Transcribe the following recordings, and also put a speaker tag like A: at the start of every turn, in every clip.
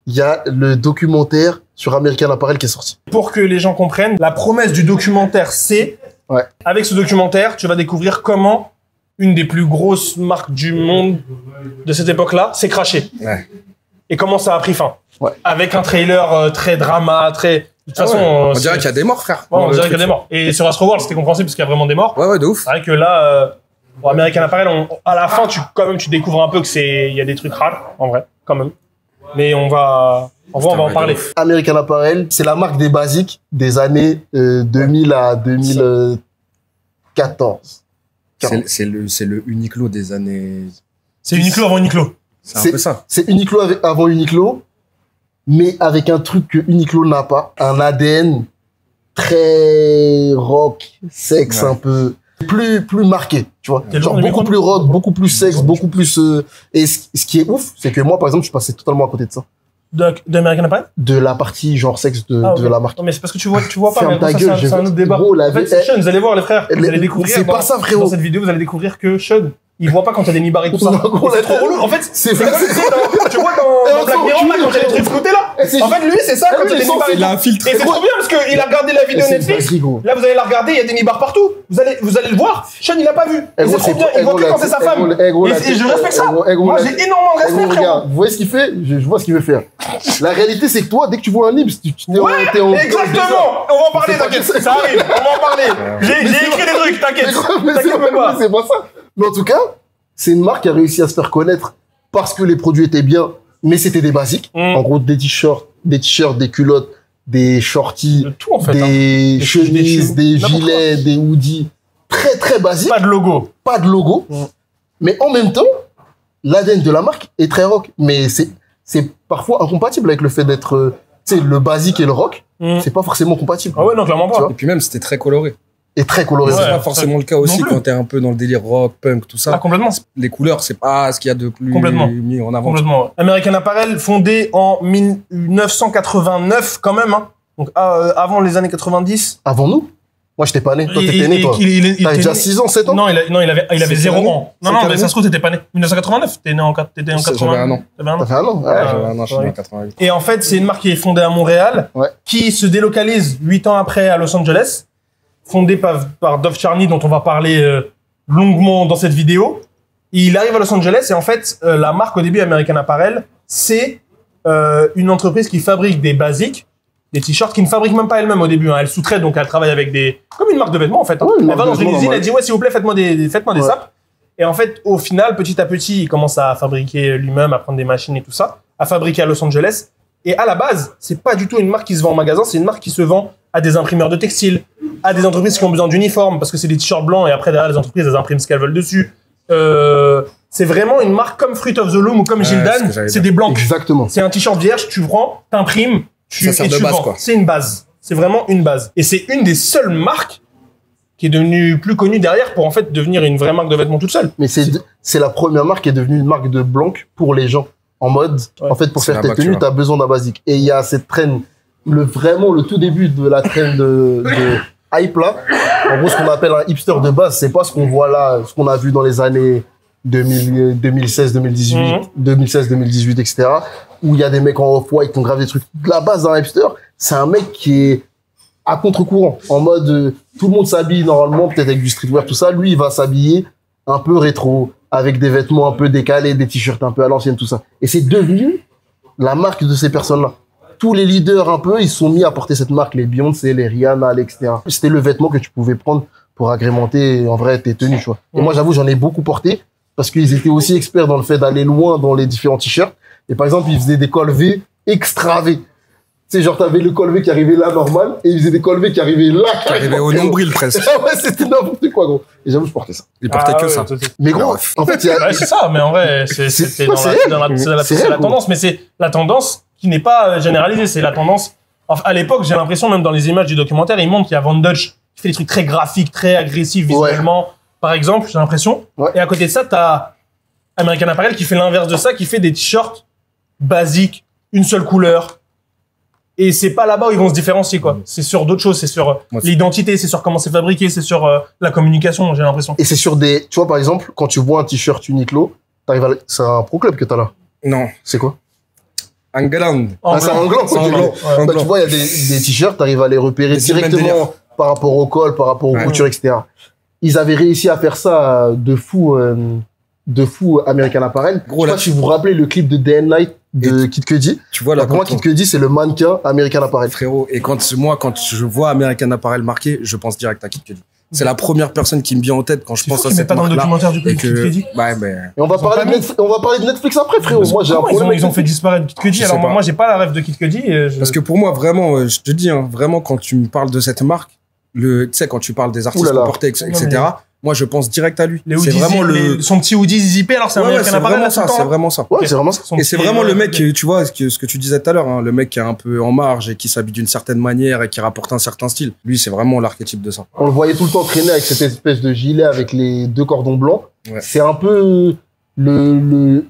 A: il y a le documentaire sur American Apparel qui est sorti.
B: Pour que les gens comprennent, la promesse du documentaire, c'est, avec ce documentaire, tu vas découvrir comment une des plus grosses marques du monde de cette époque-là s'est crachée.
C: Ouais.
B: Et comment ça a pris fin. Avec un trailer très drama, très... De toute façon...
C: On dirait qu'il y a des morts, frère.
B: Ouais, on dirait qu'il y a des morts. Et sur Astroworld, c'était compréhensible parce qu'il y a vraiment des morts.
C: Ouais, de ouf.
B: C'est vrai que là, pour American Apparel, à la fin, tu découvres un peu que il y a des trucs rares, en vrai, quand même. Mais on va en parler.
A: American Apparel, c'est la marque des basiques des années 2000 à 2014.
C: C'est le Uniqlo des années...
B: C'est Uniqlo avant Uniqlo.
C: C'est un peu ça.
A: C'est Uniqlo avant Uniqlo, mais avec un truc que Uniqlo n'a pas, un ADN très rock, sexe, un peu plus marqué, tu vois. Genre beaucoup plus rock, beaucoup plus sexe, beaucoup plus... Et ce qui est ouf, c'est que moi, par exemple, je passais totalement à côté de ça.
B: D'American Apparel? De
A: la partie genre sexe de la marque.
B: Non, mais c'est parce que tu vois pas,
A: ferme ta gueule,
B: c'est un autre débat.
A: Gros,
B: en fait, Sean, vous allez voir les frères, vous allez découvrir.
A: C'est pas ça, frérot.
B: Dans cette vidéo, vous allez découvrir que Sean, il voit pas quand il y a des nibards et tout ça. C'est trop relou. En fait, c'est comme tu vois dans Black Mirror, là, quand il y a des trucs floutés là. En fait, lui, c'est ça, quand il y a des nibards.
C: Il a un filtre.
B: Et c'est trop bien parce qu'il a regardé la vidéo Netflix. Là, vous allez la regarder, il y a des nibards partout. Vous allez le voir. Sean, il a pas vu. Et c'est trop bien. Il voit que quand c'est sa femme. Et je respecte ça. Moi, j'ai énormément de respect, frérot.
A: Regarde, vous voyez ce qu'il fait? Je vois ce qu'il veut faire. La réalité, c'est que toi, dès que tu vois un livre, tu t'es en...
B: Exactement. On va en parler, t'inquiète. Ça arrive. On va en parler. J'ai écrit des trucs, t'inquiète.
A: C'est pas ça. Mais en tout cas, c'est une marque qui a réussi à se faire connaître parce que les produits étaient bien, mais c'était des basiques. En gros, des t-shirts, des culottes, des shorties,
B: tout, en fait,
A: des chemises, des gilets, des hoodies. Très, très basiques.
B: Pas de logo.
A: Mais en même temps, l'ADN de la marque est très rock. Mais c'est parfois incompatible avec le fait d'être, tu sais, le basique et le rock. C'est pas forcément compatible.
B: Ah ouais, non, clairement pas.
C: Et puis même, c'était très coloré.
A: Et très coloré.
C: C'est pas forcément le cas aussi quand t'es un peu dans le délire rock, punk, tout ça.
B: Ah, complètement.
C: Les couleurs, c'est pas ce qu'il y a de plus mis en avant.
B: Complètement. American Apparel, fondé en 1989 quand même, hein. Donc avant les années 90.
A: Avant nous? Moi, j'étais pas né. Toi, t'étais né, toi. T'avais déjà 6 ans, 7 ans?
B: Non, il avait 0 ans. Non, mais ça se trouve, t'étais pas né. 1989. T'étais en 80.
C: J'avais un an.
A: T'avais un an?
C: Ouais, j'avais un an, je suis né en 88.
B: Et en fait, c'est une marque qui est fondée à Montréal, qui se délocalise 8 ans après à Los Angeles, fondée par Dov Charney, dont on va parler longuement dans cette vidéo. Il arrive à Los Angeles et en fait, la marque au début, American Apparel, c'est une entreprise qui fabrique des basiques, des t-shirts qui ne fabrique même pas elle-même au début. Hein. Elle sous-traite, donc elle travaille avec comme une marque de vêtements en fait. Hein. Elle va dans une usine, elle dit s'il vous plaît, faites-moi des sapes. Et en fait, au final, petit à petit, il commence à fabriquer lui-même, à prendre des machines et tout ça, à fabriquer à Los Angeles. Et à la base, c'est pas du tout une marque qui se vend en magasin, c'est une marque qui se vend à des imprimeurs de textiles, à des entreprises qui ont besoin d'uniformes, parce que c'est des t-shirts blancs et après derrière les entreprises, elles impriment ce qu'elles veulent dessus. C'est vraiment une marque comme Fruit of the Loom ou comme Gildan, c'est des blancs.
A: Exactement.
B: C'est un t-shirt vierge, tu prends, t'imprimes, tu vends. C'est une base. C'est vraiment une base. Et c'est une des seules marques qui est devenue plus connue derrière pour en fait devenir une vraie marque de vêtements toute seule.
A: Mais c'est la première marque qui est devenue une marque de blanc pour les gens. En mode, en fait, pour faire tes tenues, t'as besoin d'un basique. Et il y a cette traîne, vraiment le tout début de la traîne de hype là. En gros, ce qu'on appelle un hipster de base, c'est pas ce qu'on voit là, ce qu'on a vu dans les années 2016, 2018, etc. Où il y a des mecs en off-white qui ont gravé des trucs. La base d'un hipster, c'est un mec qui est à contre-courant. En mode, tout le monde s'habille normalement, peut-être avec du streetwear, tout ça. Lui, il va s'habiller un peu rétro, avec des vêtements un peu décalés, des t-shirts un peu à l'ancienne, tout ça. Et c'est devenu la marque de ces personnes-là. Tous les leaders un peu, ils se sont mis à porter cette marque, les Beyoncé, les Rihanna, etc. C'était le vêtement que tu pouvais prendre pour agrémenter, en vrai, tes tenues, tu vois. Et moi, j'avoue, j'en ai beaucoup porté, parce qu'ils étaient aussi experts dans le fait d'aller loin dans les différents t-shirts. Et par exemple, ils faisaient des col V extra V. Tu sais, genre, t'avais le col V qui arrivait là, normal, et ils faisaient des col V qui arrivaient là.
C: Qui arrivaient au nombril, presque.
A: Ouais, c'était n'importe quoi, gros. Et j'avoue, je portais ça.
C: Ils portaient que ça.
A: Mais gros, en fait, il y a...
B: Ouais, c'est ça, mais en vrai, c'est la tendance, mais c'est la tendance qui n'est pas généralisée, c'est la tendance... Enfin, à l'époque, j'ai l'impression, même dans les images du documentaire, ils montrent qu'il y a Von Dutch qui fait des trucs très graphiques, très agressifs visuellement, par exemple, j'ai l'impression. Et à côté de ça, t'as American Apparel qui fait l'inverse de ça, qui fait des t-shirts basiques, une seule couleur. Et c'est pas là-bas où ils vont se différencier, quoi. C'est sur d'autres choses, c'est sur l'identité, c'est sur comment c'est fabriqué, c'est sur la communication, j'ai l'impression.
A: Et c'est sur des... Tu vois, par exemple, quand tu vois un t-shirt Uniqlo, c'est un Pro Club que t'as là.
C: Non.
A: C'est quoi?
C: England.
A: Ah, c'est England.
C: England.
A: Bah, tu vois, il y a des t-shirts, t'arrives à les repérer directement par rapport au col, par rapport aux coutures, etc. Ils avaient réussi à faire ça de fou American Apparel. Je sais pas si vous vous rappelez le clip de Day and Night de Kid Cudi.
C: Tu vois, là,
A: pour moi, Kid Cudi, c'est le mannequin American Apparel.
C: Frérot, et quand je vois American Apparel marqué, je pense direct à Kid Cudi. C'est la première personne qui me vient en tête quand je pense à cette marque-là.
B: pas dans le documentaire du Kid Cudi.
A: Et on va parler de Netflix après, frérot. Moi, j'ai un problème.
B: Ils ont fait disparaître Kid Cudi. Alors moi, j'ai pas la rêve de Kid Cudi.
C: Parce que pour moi, vraiment, je te dis, vraiment, quand tu me parles de cette marque, tu sais, quand tu parles des artistes portés, etc., moi, je pense direct à lui.
B: C'est vraiment son petit hoodie zippé, alors c'est American Apparel.
C: C'est vraiment ça.
A: Ouais, c'est vraiment ça.
C: Et c'est vraiment le mec, tu vois, ce que tu disais tout à l'heure, le mec qui est un peu en marge et qui s'habille d'une certaine manière et qui rapporte un certain style. Lui, c'est vraiment l'archétype de ça.
A: On le voyait tout le temps traîner avec cette espèce de gilet avec les 2 cordons blancs. Ouais. C'est un peu le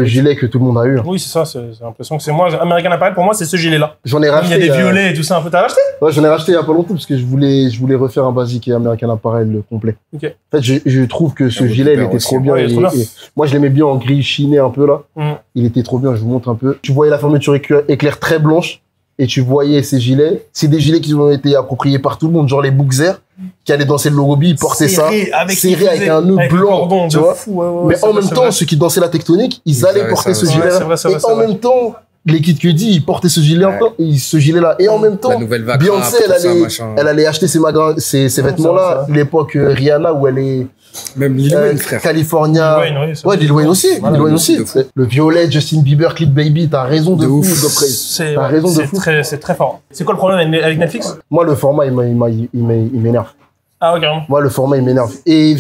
A: gilet que tout le monde a eu.
B: Oui, c'est ça, j'ai l'impression que c'est moi. American Apparel, pour moi, c'est ce gilet-là.
A: J'en ai racheté.
B: Il y a des violets et tout ça un peu. T'as racheté?
A: Ouais, j'en ai racheté il y a pas longtemps parce que je voulais refaire un basique et American Apparel complet.
B: Ok.
A: En fait, je trouve que ce gilet, il était trop bien. Et moi, je l'aimais bien en gris chiné un peu là. Il était trop bien, je vous montre un peu. Tu voyais la fermeture éclair très blanche et tu voyais ces gilets. C'est des gilets qui ont été appropriés par tout le monde, genre les Bookzer qui allaient danser le logobi, ils portaient serré avec un nœud blanc, tu vois. Mais en même temps, ceux qui dansaient la tectonique, ils allaient porter ce gilet-là. Et en même temps, les Kid Cudi, ils portaient ce gilet-là. Et en même temps, Beyoncé, elle allait acheter ces vêtements-là. L'époque Rihanna où elle est...
C: Même Lil Wayne, frère.
A: California. Ouais, Lil Wayne aussi. Le violet, Justin Bieber, Clip Baby, t'as raison de fou. T'as raison de fou.
B: C'est très fort. C'est quoi le problème avec Netflix?
A: Moi, le format, il m'énerve.
B: Ah ouais, carrément.
A: Moi, le format, il m'énerve. Et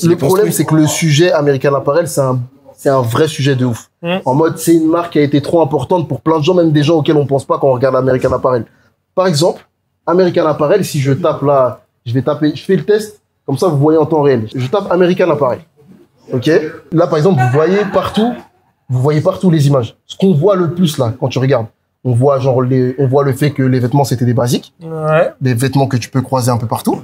A: le problème, c'est que le sujet American Apparel, c'est un vrai sujet de ouf. En mode, c'est une marque qui a été trop importante pour plein de gens, même des gens auxquels on pense pas quand on regarde American Apparel. Par exemple, American Apparel, si je tape là, je fais le test. Comme ça, vous voyez en temps réel. Je tape American Apparel. OK? Là, par exemple, vous voyez partout les images. Ce qu'on voit le plus, là, quand tu regardes, on voit le fait que les vêtements, c'était des basiques. Ouais. Des vêtements que tu peux croiser un peu partout.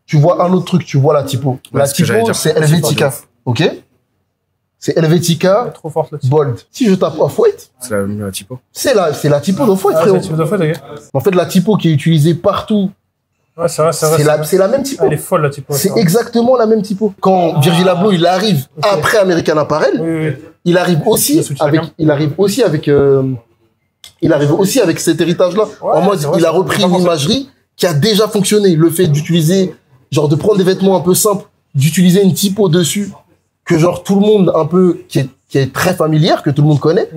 A: Tu vois un autre truc, tu vois la typo. La typo, c'est Helvetica. OK? C'est Helvetica,
B: trop forte, la
A: bold. Si je tape Off-White,
C: c'est la typo.
A: C'est la typo d'Off-White, frérot. En fait, la typo qui est utilisée partout.
B: Ouais, c'est
A: la même typo.
B: Elle est folle, la typo.
A: C'est exactement la même typo. Quand Virgil Abloh, il arrive après American Apparel, il arrive aussi avec cet héritage-là. En mode, il a repris une imagerie qui a déjà fonctionné. Le fait d'utiliser, genre de prendre des vêtements un peu simples, d'utiliser une typo dessus, que genre tout le monde un peu, qui est très familière, que tout le monde connaît.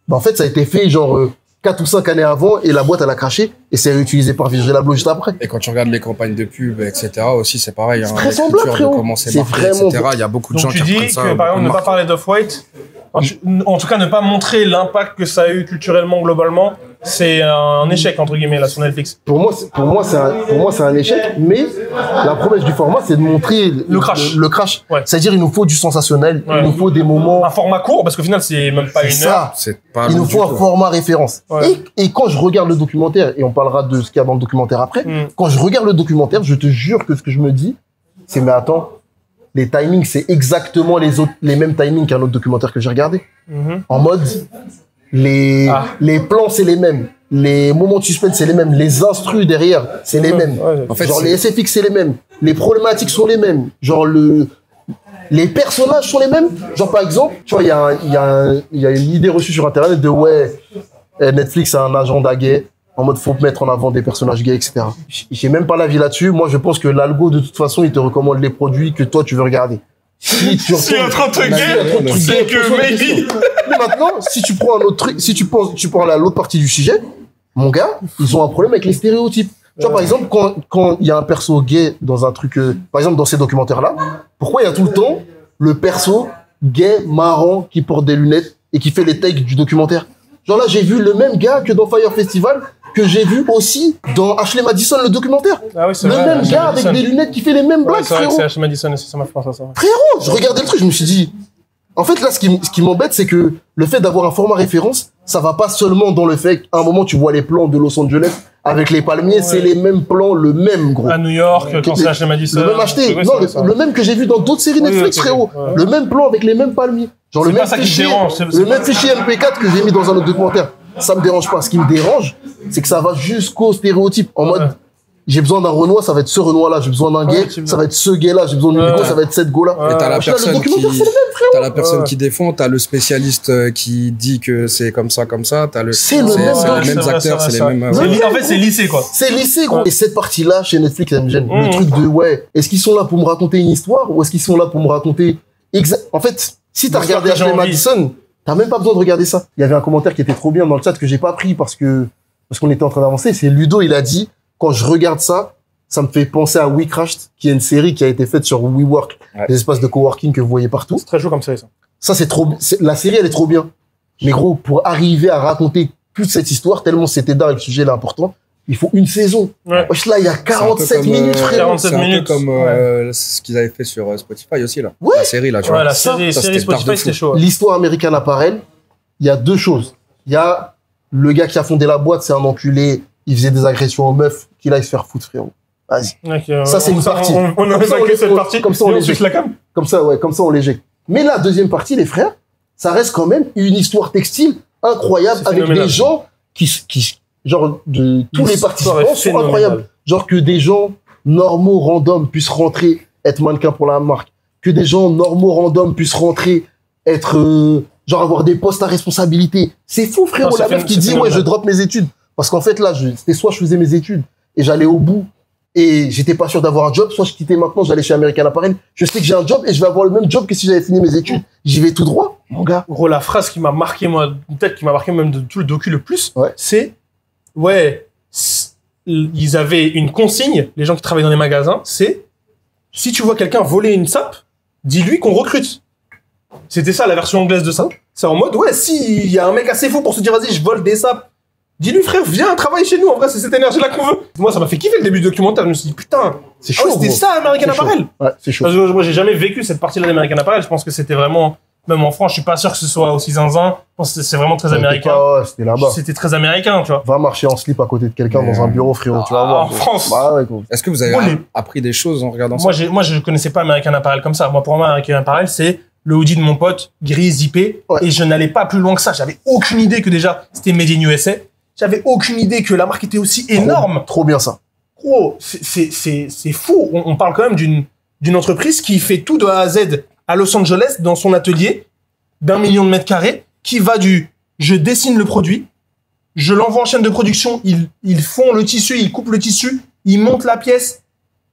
A: Bah en fait, ça a été fait genre 4 ou 5 années avant et la boîte elle a craché et c'est réutilisé par Virgil Abloh juste après.
C: Et quand tu regardes les campagnes de pub, etc. aussi, c'est pareil.
A: C'est très semblable, frérot.
C: C'est vraiment... etc. Il y a beaucoup de gens qui reprennent ça.
B: Donc tu dis que, par exemple, ne pas parler d'Off-White, en tout cas, ne pas montrer l'impact que ça a eu culturellement, globalement, c'est un échec, entre guillemets, là, sur Netflix.
A: Pour moi, c'est un échec, mais la promesse du format, c'est de montrer le crash. Ouais. C'est-à-dire, il nous faut du sensationnel, il nous faut des moments...
B: Un format court, parce qu'au final, c'est même pas une heure.
A: Il nous faut un format référence. Ouais. Et quand je regarde le documentaire, et on parlera de ce qu'il y a dans le documentaire après, quand je regarde le documentaire, je te jure que ce que je me dis, c'est, mais attends, les timings, c'est exactement les mêmes timings qu'un autre documentaire que j'ai regardé. En mode, les plans, c'est les mêmes. Les moments de suspense, c'est les mêmes. Les instrus derrière, c'est les mêmes. En fait, genre, les SFX, c'est les mêmes. Les problématiques sont les mêmes. Genre, les personnages sont les mêmes. Genre, par exemple, tu vois, il y a une idée reçue sur Internet de, Netflix a un agenda gay. En mode, faut mettre en avant des personnages gays, etc. J'ai même pas l'avis là-dessus. Moi, je pense que l'algo, de toute façon, il te recommande les produits que toi, tu veux regarder.
B: Si il y a trop de trucs gays, c'est que maybe.
A: Mais maintenant, si tu prends un autre truc, si tu prends l'autre partie du sujet, mon gars, ils ont un problème avec les stéréotypes. Tu vois, par exemple, quand il y a un perso gay dans un truc, par exemple, dans ces documentaires-là, pourquoi il y a tout le temps le perso gay, marrant, qui porte des lunettes et qui fait les takes du documentaire? Genre là, j'ai vu le même gars que dans Fire Festival, que j'ai vu aussi dans Ashley Madison, le documentaire.
B: Ah oui, c'est
A: vrai. Le même gars avec des lunettes qui fait les mêmes blagues, frérot.
B: C'est Ashley Madison aussi, ça m'a fait penser à ça.
A: Frérot, je regardais le truc, je me suis dit... En fait, là, ce qui m'embête, c'est que le fait d'avoir un format référence, ça va pas seulement dans le fait qu'à un moment, tu vois les plans de Los Angeles avec les palmiers, c'est les mêmes plans, le même, gros.
B: À New York, quand c'est Ashley Madison.
A: Le même acheté. Non, le même que j'ai vu dans d'autres séries Netflix, frérot. Le même plan avec les mêmes palmiers. Genre le même fichier MP4 que j'ai mis dans un autre documentaire, ça me dérange pas. Ce qui me dérange, c'est que ça va jusqu'au stéréotype. En mode, j'ai besoin d'un Renoir, ça va être ce Renoir-là. J'ai besoin d'un gay, ça va être ce gay-là. J'ai besoin d'une go, ça va être cette go-là.
C: Mais t'as la personne qui défend, t'as le spécialiste qui dit que c'est comme ça,
A: c'est les mêmes
C: acteurs, c'est les mêmes.
B: En fait, c'est lissé, quoi.
A: C'est lissé, gros. Et cette partie-là, chez Netflix, elle me gêne. Le truc de, est-ce qu'ils sont là pour me raconter une histoire ou est-ce qu'ils sont là pour me raconter en fait, si t'as regardé Ashley Madison, t'as même pas besoin de regarder ça. Il y avait un commentaire qui était trop bien dans le chat que j'ai pas pris parce qu'on était en train d'avancer. C'est Ludo, il a dit, quand je regarde ça, ça me fait penser à We Crashed, qui est une série qui a été faite sur WeWork, des espaces de coworking que vous voyez partout.
B: C'est très chaud comme série, ça.
A: Ça, c'est trop, la série, elle est trop bien. Mais gros, pour arriver à raconter toute cette histoire, tellement c'était dingue, le sujet est important, il faut une saison. Wesh, là, il y a 47 minutes, frère.
C: 47 minutes. C'est un peu comme ce qu'ils avaient fait sur Spotify aussi, là. La série, là, tu vois.
B: La série Spotify, c'était chaud.
A: L'histoire American Apparel, il y a deux choses. Il y a le gars qui a fondé la boîte, c'est un enculé, il faisait des agressions aux meufs, qu'il aille se faire foutre, frérot. Vas-y. Ça, c'est une partie.
B: On a évacué cette partie.
A: Comme ça, on l'éjecte. Comme ça, on l'éjecte. Mais la deuxième partie, les frères, ça reste quand même une histoire textile incroyable avec des gens qui, genre, de tous les participants sont incroyables. Genre que des gens normaux, random, puissent rentrer, être mannequin pour la marque. Que des gens normaux, random, puissent rentrer, être, genre avoir des postes à responsabilité. C'est fou, frérot, la meuf qui dit, je drop mes études. Parce qu'en fait, là, c'était soit je faisais mes études et j'allais au bout et j'étais pas sûr d'avoir un job, soit je quittais maintenant, j'allais chez American Apparel. Je sais que j'ai un job et je vais avoir le même job que si j'avais fini mes études. J'y vais tout droit, mon gars.
B: Gros, la phrase qui m'a marqué, moi, peut-être qui m'a marqué même de tout le docu le plus, c'est, ils avaient une consigne, les gens qui travaillent dans les magasins, c'est, si tu vois quelqu'un voler une sape, dis-lui qu'on recrute. C'était ça, la version anglaise de ça. C'est en mode, si il y a un mec assez fou pour se dire, vas-y, je vole des sapes. Dis-lui, frère, viens travailler chez nous. En vrai, c'est cette énergie-là qu'on veut. Moi, ça m'a fait kiffer le début du documentaire. Je me suis dit, putain,
A: c'est chaud.
B: C'était ça, American Apparel.
A: Ouais, c'est chaud.
B: Parce que moi, j'ai jamais vécu cette partie-là d'American Apparel. Je pense que c'était vraiment, même en France, je suis pas sûr que ce soit aussi zinzin. Je pense que c'est vraiment très américain.
A: C'était là-bas.
B: C'était très américain, tu vois.
A: Va marcher en slip à côté de quelqu'un dans un bureau, frérot, tu vas voir.
B: En France.
C: Est-ce que vous avez appris des choses en regardant ça?
B: Moi, je connaissais pas American Apparel comme ça. Moi, pour moi, American Apparel, c'est le hoodie de mon pote, gris, zippé. Et je n'allais pas plus loin que ça. J'avais aucune idée que déjà, c'était Made in USA. J'avais aucune idée que la marque était aussi énorme.
A: Trop bien ça.
B: Gros, c'est fou. On parle quand même d'une entreprise qui fait tout de A à Z à Los Angeles dans son atelier d'1 million de mètres carrés, qui va je dessine le produit, je l'envoie en chaîne de production, ils font le tissu, ils coupent le tissu, ils montent la pièce,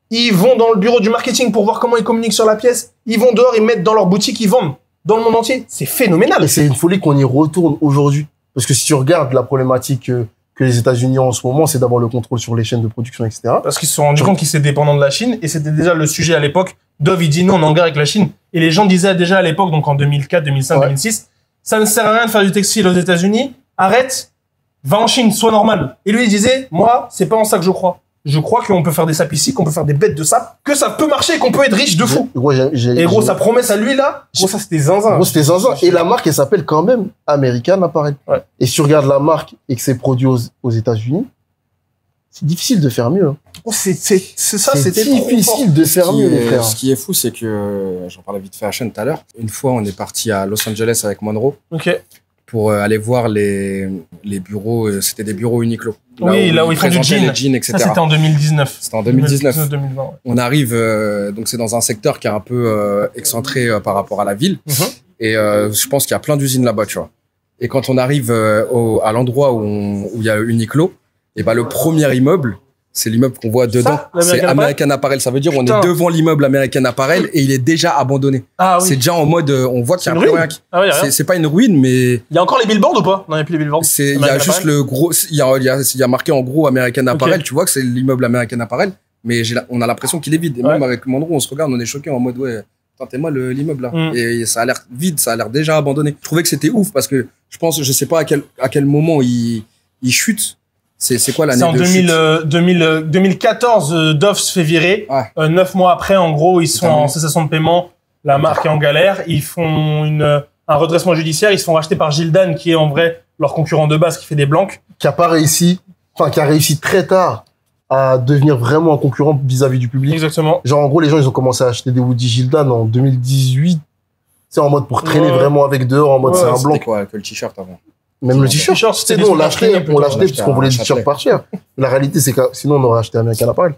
B: ils vont dans le bureau du marketing pour voir comment ils communiquent sur la pièce, ils vont dehors, ils mettent dans leur boutique, ils vendent dans le monde entier. C'est phénoménal.
A: Et c'est une folie qu'on y retourne aujourd'hui. Parce que si tu regardes la problématique que les États-Unis ont en ce moment, c'est d'avoir le contrôle sur les chaînes de production, etc.
B: Parce qu'ils se sont rendus compte qu'ils étaient dépendants de la Chine, et c'était déjà le sujet à l'époque. Dove, il dit non, on est en guerre avec la Chine. Et les gens disaient déjà à l'époque, donc en 2004, 2005, 2006, ça ne sert à rien de faire du textile aux États-Unis, arrête, va en Chine, sois normal. Et lui, il disait, moi, c'est pas en ça que je crois. Je crois qu'on peut faire des sapes ici, qu'on peut faire des bêtes de sapes, que ça peut marcher, qu'on peut être riche de fou. Et gros, sa promesse à lui, là, gros, ça, c'était zinzin.
A: Gros, c'était zinzin. Et la marque, elle s'appelle quand même American Apparel. Et si tu regardes la marque et que c'est produit aux États-Unis, c'est difficile de faire mieux.
B: C'est ça, c'était
A: difficile de faire mieux, les frères.
C: Ce qui est fou, c'est que, j'en parlais vite fait à Sean tout à l'heure, une fois, on est parti à Los Angeles avec Monroe. Pour aller voir les bureaux, c'était des bureaux Uniqlo.
B: Là où ils font du jean,
C: etc.
B: Ça, c'était en 2019.
C: C'était en 2019.
B: 2020,
C: On arrive, donc c'est dans un secteur qui est un peu excentré par rapport à la ville. Et je pense qu'il y a plein d'usines là-bas, tu vois. Et quand on arrive à l'endroit où il y a Uniqlo, et le premier immeuble, c'est l'immeuble qu'on voit dedans. C'est American Apparel. Ça veut dire on est devant l'immeuble American Apparel et il est déjà abandonné. C'est déjà en mode, on voit qu'il y a plus rien. C'est pas une ruine, mais...
B: Il y a encore les billboards ou pas? Non, il n'y a plus les billboards.
C: Il y a juste le gros... Il y a marqué en gros American Apparel. Tu vois que c'est l'immeuble American Apparel, mais on a l'impression qu'il est vide. Et même avec Monroe, on se regarde, on est choqué en mode, tentez-moi l'immeuble là. Et ça a l'air vide, ça a l'air déjà abandonné. Je trouvais que c'était ouf parce que je sais pas à quel moment il chute. C'est quoi l'année de chute?
B: C'est en 2014, Dove se fait virer. 9 mois après, en gros, ils sont en cessation de paiement. La marque est en galère. Ils font un redressement judiciaire. Ils se font racheter par Gildan, qui est en vrai leur concurrent de base, qui fait des blancs.
A: Qui a réussi très tard à devenir vraiment un concurrent vis-à-vis du public.
B: Exactement.
A: Genre, en gros, les gens, ils ont commencé à acheter des Woody Gildan en 2018. C'est en mode pour traîner vraiment avec dehors, en mode c'est un blanc.
C: Quoi, que le t-shirt avant.
A: Même le t-shirt, sinon on l'achetait parce qu'on voulait le t-shirt pas cher. La réalité, c'est que sinon on aurait acheté American Apparel.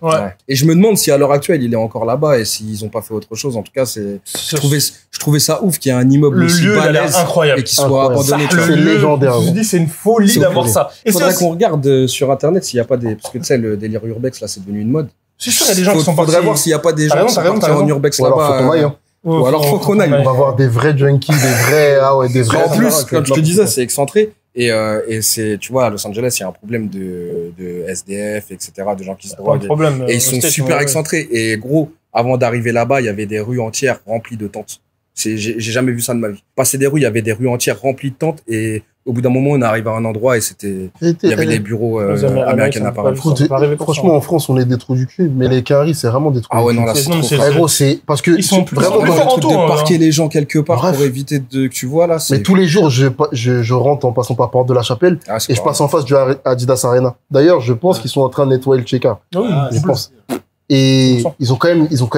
C: Et je me demande si à l'heure actuelle il est encore là-bas et s'ils ont pas fait autre chose. En tout cas, je trouvais ça ouf qu'il y ait un immeuble aussi balèze
B: incroyable
C: et qu'il soit abandonné.
A: C'est légendaire.
B: Je dis, c'est une folie d'avoir ça.
C: Il faudrait qu'on regarde sur internet s'il y a pas des, parce que tu sais, le délire urbex là, c'est devenu une mode.
B: C'est sûr, il y a des gens qui sont partis.
C: Faudrait voir s'il y a pas des gens qui sont partis en urbex là-bas. Ou alors faut qu'on aille.
A: On va voir des vrais junkies, des vrais.
C: En plus, comme je te disais, c'est excentré. Et c'est, tu vois, à Los Angeles, il y a un problème de SDF, etc., de gens qui se droguent. Et ils sont super excentrés. Et gros, avant d'arriver là-bas, il y avait des rues entières remplies de tentes. J'ai jamais vu ça de ma vie. Passer des rues, il y avait des rues entières remplies de tentes et au bout d'un moment, on arrive à un endroit et il y avait des bureaux American Apparel.
A: Franchement, en France, on est des trous du cul, mais les Caries, c'est vraiment des trous du cul.
C: Ah ouais, non, là, c'est trop.
A: Gros, c'est parce que
B: ils sont
C: vraiment dans le truc de parquer les gens quelque part pour éviter de, tu vois, là,
A: mais tous les jours, je rentre en passant par Porte de la Chapelle et je passe en face du Adidas Arena. D'ailleurs, je pense qu'ils sont en train de nettoyer le check-out. Je pense. Et ils ont quand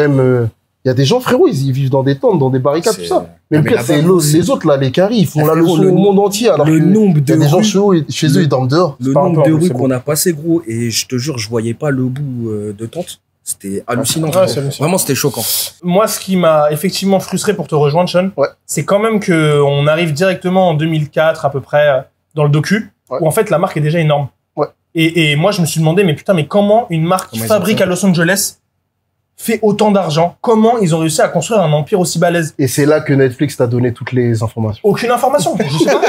A: même, il y a des gens, frérot, ils vivent dans des tentes, dans des barricades, tout ça. Mais le pire, c'est les autres, là, les Caries, ils font la leçon au monde entier. Alors
C: le nombre de
A: des gens chez eux, ils dorment dehors.
C: Le nombre de rues qu'on a passé, gros, et je te jure, je voyais pas le bout de tente. C'était hallucinant. Vraiment, c'était choquant.
B: Moi, ce qui m'a effectivement frustré pour te rejoindre, Sean, c'est quand même que on arrive directement en 2004, à peu près, dans le docu, où en fait, la marque est déjà énorme. Et moi, je me suis demandé, mais putain, mais comment une marque qui fabrique à Los Angeles fait autant d'argent? Comment ils ont réussi à construire un empire aussi balèze?
A: Et c'est là que Netflix t'a donné toutes les informations.
B: Aucune information. Je sais pas.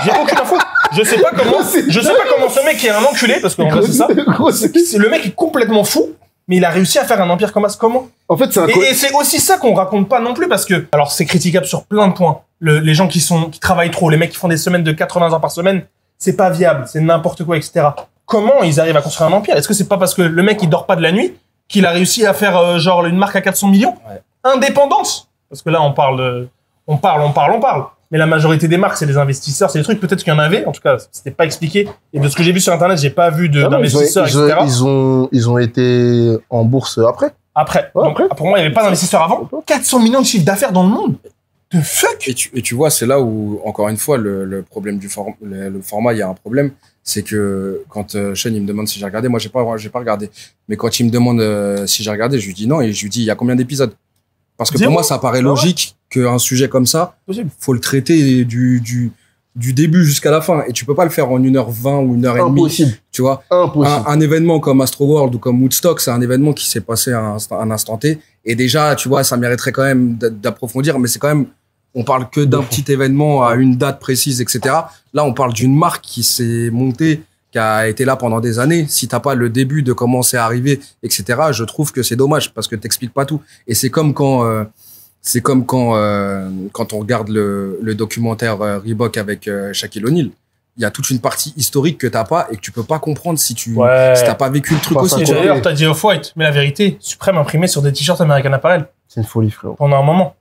B: J'ai aucune info. Je sais pas comment ce mec est un enculé, parce que c'est ça. Le mec est complètement fou, mais il a réussi à faire un empire comme ça. Comment?
A: En fait,
B: et c'est aussi ça qu'on raconte pas non plus, parce que, alors c'est critiquable sur plein de points. Les gens qui travaillent trop, les mecs qui font des semaines de 80 heures par semaine, c'est pas viable, c'est n'importe quoi, etc. Comment ils arrivent à construire un empire? Est-ce que c'est pas parce que le mec il dort pas de la nuit qu'il a réussi à faire genre une marque à 400 millions indépendante? Parce que là on parle. Mais la majorité des marques, c'est des investisseurs, c'est des trucs peut-être qu'il y en avait. En tout cas, c'était pas expliqué. Et de ce que j'ai vu sur internet, j'ai pas vu d'investisseurs, etc.
A: Ils ont été en bourse après.
B: Donc, pour moi, il y avait pas d'investisseurs avant. 400 millions de chiffre d'affaires dans le monde. The fuck?
C: Et tu vois, c'est là où, encore une fois, le problème du le format, il y a un problème. C'est que quand Sean, il me demande si j'ai regardé, moi, j'ai pas regardé. Mais quand il me demande si j'ai regardé, je lui dis non, et je lui dis, il y a combien d'épisodes? Parce que pour moi, ça paraît logique qu'un sujet comme ça, faut le traiter du début jusqu'à la fin. Et tu peux pas le faire en 1h20 ou 1h30.
A: Impossible.
C: Tu vois?
A: Impossible.
C: Un événement comme Astroworld ou comme Woodstock, c'est un événement qui s'est passé à un instant T. Et déjà, tu vois, ça mériterait quand même d'approfondir, mais c'est quand même, on parle que d'un petit événement à une date précise, etc. Là, on parle d'une marque qui s'est montée, qui a été là pendant des années. Si t'as pas le début de comment c'est arrivé, etc., je trouve que c'est dommage parce que t'expliques pas tout. Et c'est comme quand on regarde le documentaire Reebok avec Shaquille O'Neal. Il y a toute une partie historique que t'as pas et que tu peux pas comprendre si t'as pas vécu le truc aussi.
B: Et d'ailleurs, t'as dit Off-White, mais la vérité, Supreme imprimé sur des t-shirts American Apparel.
A: C'est une folie, frérot.
B: Pendant un moment.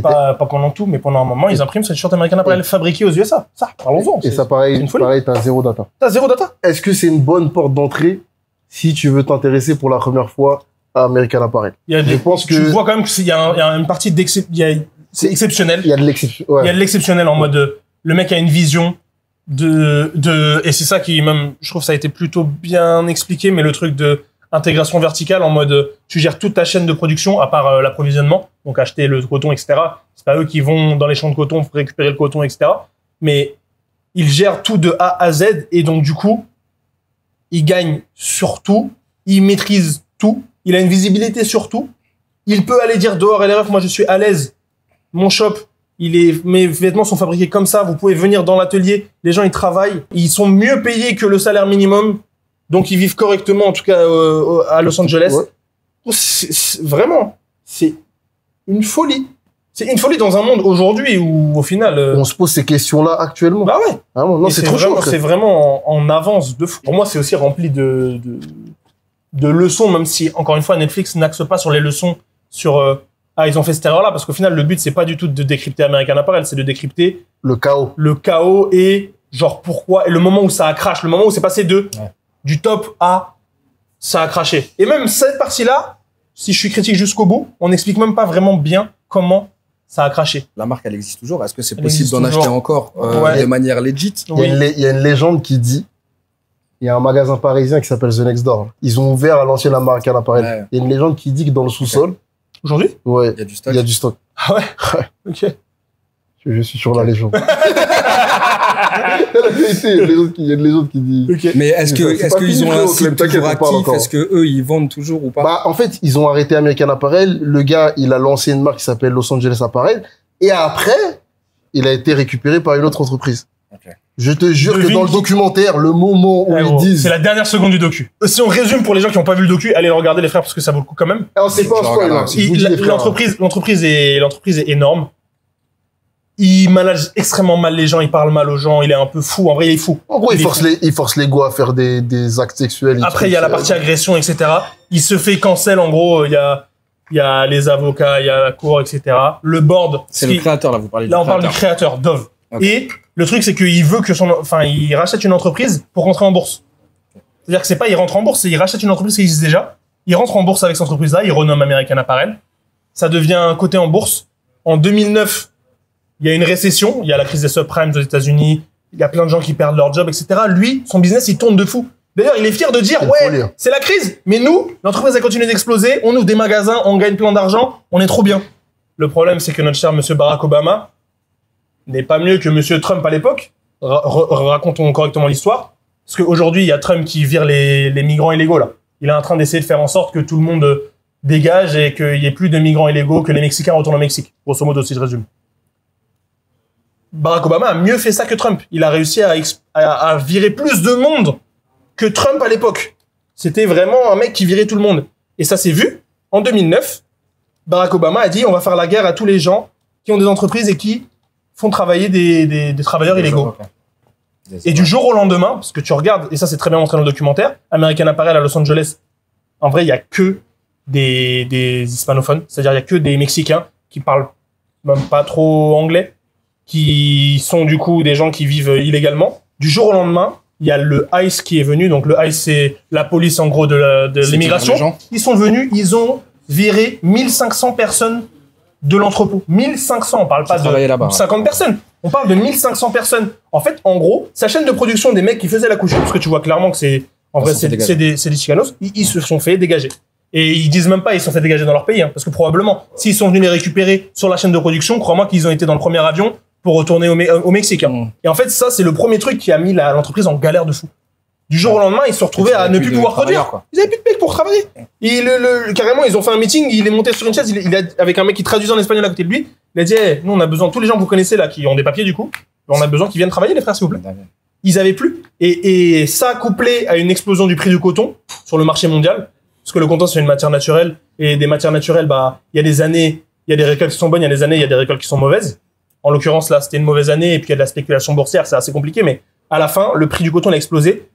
B: Pas pendant tout, mais pendant un moment, ils impriment sur des t-shirts American Apparel fabriqués aux USA. Ça, parlons-en.
A: Et ça, pareil, t'as zéro data.
B: T'as zéro data?
A: Est-ce que c'est une bonne porte d'entrée si tu veux t'intéresser pour la première fois à American Apparel?
B: Je pense que tu vois quand même qu'il y a une partie c'est exceptionnel.
A: Il y a de l'exceptionnel. Ouais.
B: Il y a de l'exceptionnel en mode, le mec a une vision et c'est ça qui même, je trouve ça a été plutôt bien expliqué, mais le truc de intégration verticale en mode, tu gères toute ta chaîne de production à part l'approvisionnement, donc acheter le coton, etc. C'est pas eux qui vont dans les champs de coton pour récupérer le coton, etc. Mais ils gèrent tout de A à Z et donc du coup, il gagne sur tout, il maîtrise tout, il a une visibilité sur tout. Il peut aller dire dehors, LRF, moi je suis à l'aise, mon shop, mes vêtements sont fabriqués comme ça, vous pouvez venir dans l'atelier, les gens ils travaillent, ils sont mieux payés que le salaire minimum, donc ils vivent correctement, en tout cas à Los Angeles. Ouais. Vraiment, c'est une folie. C'est une folie dans un monde aujourd'hui où, au final...
A: on se pose ces questions-là actuellement.
B: Bah ouais.
A: Ah non, c'est trop chaud.
B: C'est vraiment en avance de fou. Pour moi, c'est aussi rempli de leçons, même si, encore une fois, Netflix n'axe pas sur les leçons sur... ils ont fait cette erreur-là, parce qu'au final, le but, c'est pas du tout de décrypter American Apparel, c'est de décrypter...
A: Le chaos.
B: Le chaos et, genre, pourquoi... Et le moment où ça a crash, le moment où c'est passé du top à... Ça a crashé. Et même cette partie-là, si je suis critique jusqu'au bout, on n'explique même pas vraiment bien comment ça a craché.
C: La marque, elle existe toujours. Est-ce que c'est possible d'en acheter encore de manière legit?
A: Il y a une légende qui dit, il y a un magasin parisien qui s'appelle The Next Door. Ils ont ouvert à l'ancienne American Apparel. Ouais. Il y a une légende qui dit que dans le sous-sol...
B: Aujourd'hui?
A: Ouais. Il y a du stock.
B: Ah ouais? Ok.
A: Je suis sur la légende. La vérité, il y a une légende qui dit...
C: Okay. Mais est-ce qu'ils ont un site toujours actif? Est-ce que eux ils vendent toujours ou pas?
A: Bah, en fait, ils ont arrêté American Apparel. Le gars, il a lancé une marque qui s'appelle Los Angeles Apparel. Et après, il a été récupéré par une autre entreprise. Okay. Je te jure que dans le documentaire, le moment où ils disent...
B: C'est la dernière seconde du docu. Si on résume pour les gens qui n'ont pas vu le docu, allez le regarder les frères parce que ça vaut le coup quand même.
A: Alors, c'est pas un spoil.
B: L'entreprise est énorme. Il manage extrêmement mal les gens, il parle mal aux gens, il est un peu fou. En vrai, il est fou.
A: En gros, il force les gars à faire des actes sexuels.
B: Après, il y a la partie agression, etc. Il se fait cancel, en gros, il y a les avocats, il y a la cour, etc. Le board.
C: C'est le créateur, là, vous parlez du créateur.
B: Là, on parle du créateur, Dove. Okay. Et le truc, c'est qu'il veut que il rachète une entreprise pour rentrer en bourse. C'est-à-dire que c'est pas il rentre en bourse, c'est il rachète une entreprise qui existe déjà. Il rentre en bourse avec cette entreprise-là, il renomme American Apparel. Ça devient coté en bourse. En 2009, il y a une récession, il y a la crise des subprimes aux États-Unis, il y a plein de gens qui perdent leur job, etc. Lui, son business, il tourne de fou. D'ailleurs, il est fier de dire, ouais, c'est la crise, mais nous, l'entreprise a continué d'exploser, on ouvre des magasins, on gagne plein d'argent, on est trop bien. Le problème, c'est que notre cher monsieur Barack Obama n'est pas mieux que monsieur Trump à l'époque. Racontons correctement l'histoire. Parce qu'aujourd'hui, il y a Trump qui vire les migrants illégaux, là. Il est en train d'essayer de faire en sorte que tout le monde dégage et qu'il n'y ait plus de migrants illégaux, que les Mexicains retournent au Mexique. Grosso modo, si je résume. Barack Obama a mieux fait ça que Trump. Il a réussi à virer plus de monde que Trump à l'époque. C'était vraiment un mec qui virait tout le monde. Et ça s'est vu. En 2009, Barack Obama a dit on va faire la guerre à tous les gens qui ont des entreprises et qui font travailler des travailleurs illégaux. Et du jour au lendemain, parce que tu regardes, et ça c'est très bien montré dans le documentaire, American Apparel à Los Angeles, en vrai il y a que des hispanophones, c'est-à-dire il y a que des Mexicains qui parlent même pas trop anglais, qui sont du coup des gens qui vivent illégalement. Du jour au lendemain, il y a le ICE qui est venu. Donc le ICE, c'est la police en gros de l'immigration. Ils sont venus, ils ont viré 1500 personnes de l'entrepôt. 1500, on parle pas de 50 personnes. On parle de 1500 personnes. En fait, en gros, sa chaîne de production des mecs qui faisaient la couche, parce que tu vois clairement que c'est des Chicanos, ils se sont fait dégager. Et ils disent même pas ils se sont fait dégager dans leur pays, hein, parce que probablement, s'ils sont venus les récupérer sur la chaîne de production, crois-moi qu'ils ont été dans le premier avion pour retourner au Mexique. Et en fait, ça, c'est le premier truc qui a mis l'entreprise en galère de fou. Du jour au lendemain, ils se retrouvaient à ne plus pouvoir produire. Ils avaient plus de mecs pour travailler. Et carrément, ils ont fait un meeting, il est monté sur une chaise, avec un mec qui traduisait en espagnol à côté de lui. Il a dit, hey, nous, on a besoin, tous les gens que vous connaissez là, qui ont des papiers du coup, on a besoin qu'ils viennent travailler, les frères, s'il vous plaît. Ils avaient plus. Et ça, couplé à une explosion du prix du coton sur le marché mondial, parce que le coton, c'est une matière naturelle, et des matières naturelles, bah, il y a des années, il y a des récoltes qui sont bonnes, il y a des années, il y a des récoltes qui sont mauvaises. En l'occurrence, là, c'était une mauvaise année, et puis il y a de la spéculation boursière, c'est assez compliqué, mais à la fin, le prix du coton a explosé.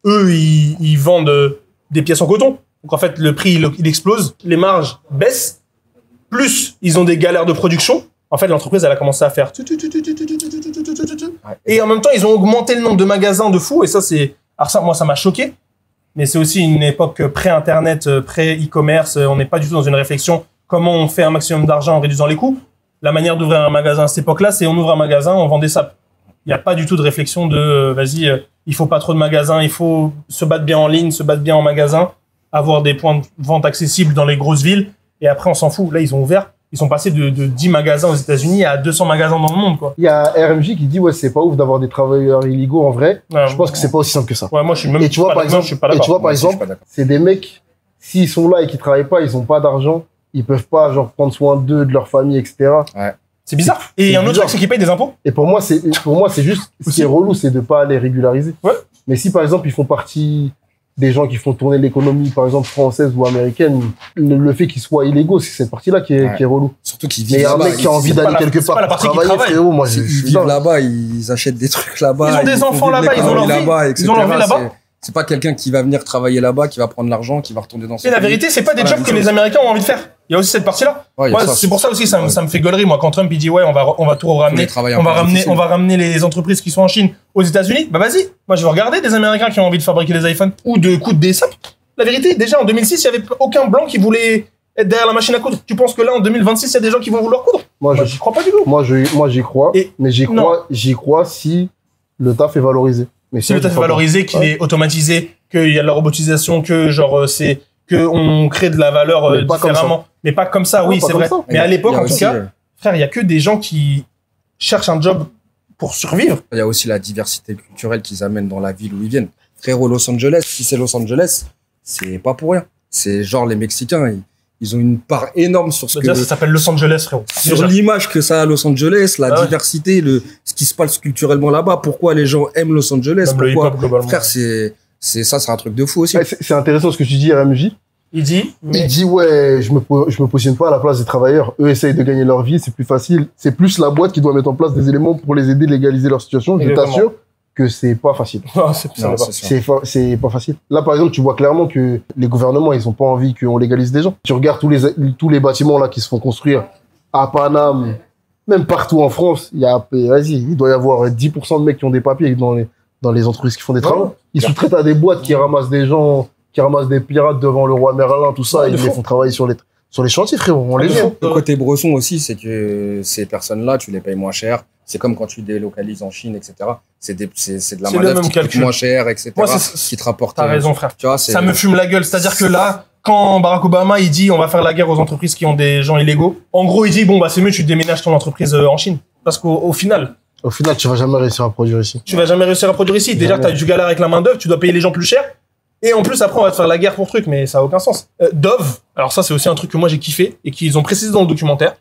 B: Eux, ils vendent des pièces en coton. Donc, en fait, le prix, il explose, les marges baissent, plus ils ont des galères de production. En fait, l'entreprise, elle a commencé à faire et en même temps, ils ont augmenté le nombre de magasins de fou, et ça, alors ça, moi, ça m'a choqué. Mais c'est aussi une époque pré-internet, pré-e-commerce. On n'est pas du tout dans une réflexion comment on fait un maximum d'argent en réduisant les coûts. La manière d'ouvrir un magasin à cette époque-là, c'est on ouvre un magasin, on vend des sapes. Il n'y a pas du tout de réflexion de vas-y, il faut pas trop de magasins, il faut se battre bien en ligne, se battre bien en magasin, avoir des points de vente accessibles dans les grosses villes. Et après, on s'en fout. Là, ils ont ouvert. Ils sont passés de 10 magasins aux États-Unis à 200 magasins dans le monde, quoi.
A: Il y a RMJ qui dit, ouais, c'est pas ouf d'avoir des travailleurs illégaux en vrai. Je pense que c'est pas aussi simple que ça.
B: Ouais, moi, je suis même
A: et tu vois, par exemple, c'est des mecs, s'ils sont là et qu'ils travaillent pas, ils ont pas d'argent, ils peuvent pas, genre, prendre soin d'eux, de leur famille, etc.
B: Ouais. C'est bizarre. Et un autre truc, c'est qu'ils payent des impôts.
A: Et pour moi, c'est juste, ce qui est relou, c'est de pas les régulariser. Ouais. Mais si, par exemple, ils font partie des gens qui font tourner l'économie, par exemple, française ou américaine, le fait qu'ils soient illégaux, c'est cette partie-là qui est relou.
C: Surtout qu'ils vivent là-bas.
A: Mais un mec qui a envie d'aller quelque part pour travailler, frérot, moi,
C: ils vivent là-bas, ils achètent des trucs là-bas.
B: Ils ont des enfants là-bas, ils ont leur vie. Ils ont leur vie là-bas.
C: C'est pas quelqu'un qui va venir travailler là-bas, qui va prendre l'argent, qui va retourner dans son pays.
B: Et la vérité, c'est pas des jobs que les Américains ont envie de faire. Il y a aussi cette partie-là. Ouais, c'est pour ça aussi, ça me fait gaulerie, moi, quand Trump, il dit, ouais, on va tout ramener. On va ramener les entreprises qui sont en Chine aux États-Unis. Bah, vas-y. Moi, je veux regarder des Américains qui ont envie de fabriquer des iPhones ou de coudre des sapes. La vérité, déjà, en 2006, il y avait aucun blanc qui voulait être derrière la machine à coudre. Tu penses que là, en 2026, il y a des gens qui vont vouloir coudre? Moi, j'y crois pas du tout.
A: Moi, j'y crois. Mais j'y crois si le taf est valorisé. Mais
B: si le taf est valorisé, qu'il est automatisé, qu'il y a de la robotisation, que genre, qu'on crée de la valeur différemment. Mais pas comme ça, oui, c'est vrai. Mais à l'époque, en tout cas, frère, il y a que des gens qui cherchent un job pour survivre.
C: Il y a aussi la diversité culturelle qu'ils amènent dans la ville où ils viennent. Frérot, Los Angeles, si c'est Los Angeles, c'est pas pour rien. C'est genre les Mexicains, ils ont une part énorme sur ce
B: déjà, ça s'appelle Los Angeles, frérot.
C: Sur l'image que ça a à Los Angeles, la diversité, ce qui se passe culturellement là-bas, pourquoi les gens aiment Los Angeles, pourquoi, frère, c'est un truc de fou aussi.
A: C'est intéressant ce que tu dis, RMJ.
B: Il dit,
A: ouais, je me positionne pas à la place des travailleurs. Eux essayent de gagner leur vie, c'est plus facile. C'est plus la boîte qui doit mettre en place des éléments pour les aider à légaliser leur situation. Je t'assure que c'est pas facile. C'est pas facile. Là, par exemple, tu vois clairement que les gouvernements, ils ont pas envie qu'on légalise des gens. Tu regardes tous les bâtiments là qui se font construire à Paname, même partout en France, il doit y avoir 10% de mecs qui ont des papiers dans les entreprises qui font des travaux. Ils sous-traitent à des boîtes qui ramassent des gens, qui ramassent des pirates devant le roi Merlin, tout ça, ils les font travailler sur les chantiers, frérot. On les vient.
C: Le côté bresson aussi, c'est que ces personnes-là, tu les payes moins cher. C'est comme quand tu délocalises en Chine, etc. C'est de la main-d'œuvre qui coûte moins cher, etc.
B: Moi,
C: qui te rapporte.
B: T'as raison, frère.
C: Tu vois,
B: ça me fume la gueule. C'est-à-dire que là, quand Barack Obama, il dit, on va faire la guerre aux entreprises qui ont des gens illégaux. En gros, il dit, bon, bah, c'est mieux, tu déménages ton entreprise en Chine. Parce qu'au final,
A: tu vas jamais réussir à produire ici.
B: Déjà, t'as du galère avec la main-d'œuvre, tu dois payer les gens plus cher. Et en plus, après, on va te faire la guerre pour truc, mais ça a aucun sens. Dove, alors ça, c'est aussi un truc que moi j'ai kiffé et qu'ils ont précisé dans le documentaire.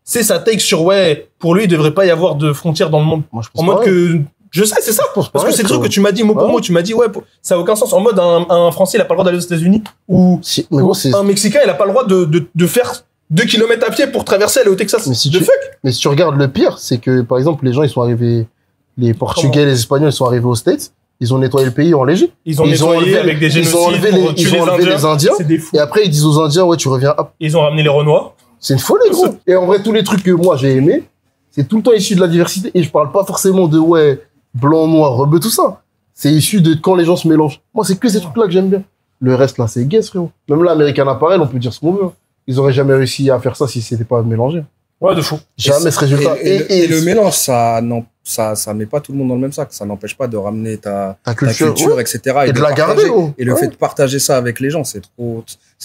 B: C'est sa take sur, pour lui, il devrait pas y avoir de frontières dans le monde.
A: Moi,
B: en mode que, je sais, c'est ça. Parce que c'est le truc que tu m'as dit mot pour mot. Tu m'as dit, ça a aucun sens. En mode, un Français, il a pas le droit d'aller aux États-Unis. Ou un Mexicain, il a pas le droit de faire 2 kilomètres à pied pour traverser, aller au Texas.
A: Mais si tu regardes le pire, c'est que, par exemple, les gens, ils sont arrivés, les Portugais, les Espagnols, ils sont arrivés aux States. Ils ont nettoyé le pays en léger.
B: Ils ont nettoyé avec des génocides.
A: Ils ont enlevé les Indiens. Et après, ils disent aux Indiens, tu reviens. Hop.
B: Ils ont ramené les Renois.
A: C'est une folie, gros. Et en vrai, tous les trucs que moi j'ai aimé, c'est tout le temps issu de la diversité. Et je parle pas forcément de, blanc, noir, rebeu, tout ça. C'est issu de quand les gens se mélangent. Moi, c'est que ces trucs-là que j'aime bien. Le reste, là, c'est guess, frérot. Même là, American Apparel, on peut dire ce qu'on veut. Ils auraient jamais réussi à faire ça si c'était pas mélangé.
B: Ouais, de fou.
A: Jamais ce résultat.
C: Et le mélange, ça met pas tout le monde dans le même sac. Ça n'empêche pas de ramener ta culture, etc.
A: Et de la garder,
C: et le fait de partager ça avec les gens, c'est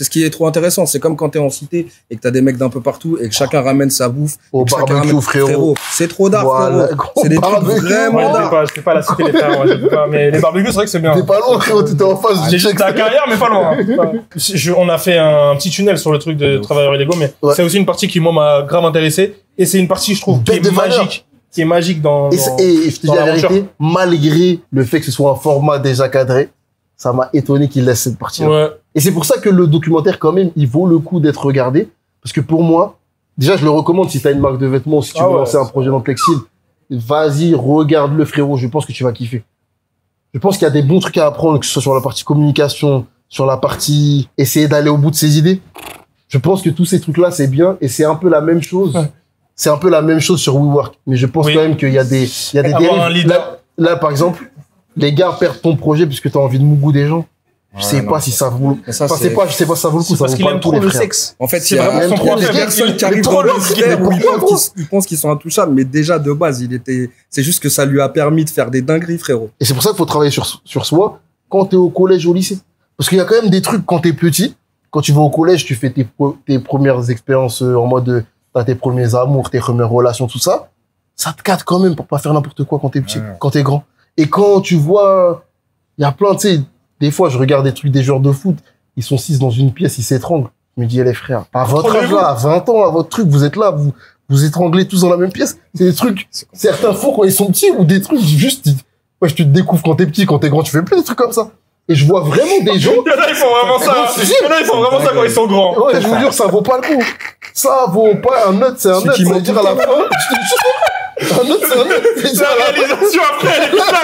C: ce qui est trop intéressant. C'est comme quand t'es en cité et que t'as des mecs d'un peu partout et que chacun ramène sa bouffe.
A: Au barbecue, frérot.
C: C'est trop d'art, frérot. C'est des trucs vraiment d'art.
B: Je fais pas la cité, les frères. Mais les barbecues, c'est vrai que c'est bien.
A: T'es pas loin, frérot. T'étais en face.
B: J'ai juste ta carrière, mais pas loin. On a fait un petit tunnel sur le truc de travailleurs illégaux, mais c'est aussi une partie qui, moi, m'a grave intéressé. Et c'est une partie, je trouve, qui est magique. Qui est magique dans.
A: Et je te dis la vérité, malgré le fait que ce soit un format déjà cadré, ça m'a étonné qu'il laisse cette partie-là.
B: Ouais.
A: Et c'est pour ça que le documentaire, quand même, il vaut le coup d'être regardé. Parce que pour moi, déjà, je le recommande si t'as une marque de vêtements, si tu veux lancer un projet dans le textile. Vas-y, regarde-le, frérot. Je pense que tu vas kiffer. Je pense qu'il y a des bons trucs à apprendre, que ce soit sur la partie communication, sur la partie essayer d'aller au bout de ses idées. Je pense que tous ces trucs-là, c'est bien. Et c'est un peu la même chose. Ouais. C'est un peu la même chose sur WeWork. Mais je pense quand même qu'il y a des dérives. Là, par exemple, les gars perdent ton projet puisque t'as envie de mougou des gens. Je sais pas si ça vaut le coup. Je sais pas si ça vaut le coup.
B: Parce qu'il aime trop le sexe.
C: En fait, il y a des personnes qui arrivent dans le sphère où ils pensent qu'ils sont intouchables, mais déjà, de base, c'est juste que ça lui a permis de faire des dingueries, frérot.
A: Et c'est pour ça qu'il faut travailler sur soi quand t'es au collège, au lycée. Parce qu'il y a quand même des trucs quand t'es petit. Quand tu vas au collège, tu fais tes premières expériences en mode, t'as tes premiers amours, tes premières relations, tout ça. Ça te cadre quand même pour pas faire n'importe quoi quand t'es petit, quand t'es grand. Et quand tu vois, il y a plein, tu sais, des fois, je regarde des trucs des joueurs de foot, ils sont 6 dans une pièce, ils s'étranglent. Je me dis, les frères, à votre âge là, à 20 ans, à votre truc, vous êtes là, vous étranglez tous dans la même pièce. C'est des trucs, certains font quand ils sont petits, ou des trucs juste, ouais, tu te découvres quand t'es petit, quand t'es grand, tu fais plus des trucs comme ça. Et je vois vraiment des gens.
B: Il y en a, ils font vraiment ça. Il y en a, ils font vraiment ça quand ils sont grands.
A: Ouais, je vous jure, ça vaut pas le coup. Ça vaut pas un nut, c'est un nut. Ça veut dire à la fin. Un nut, c'est un nut.
B: La réalisation après, elle est bizarre.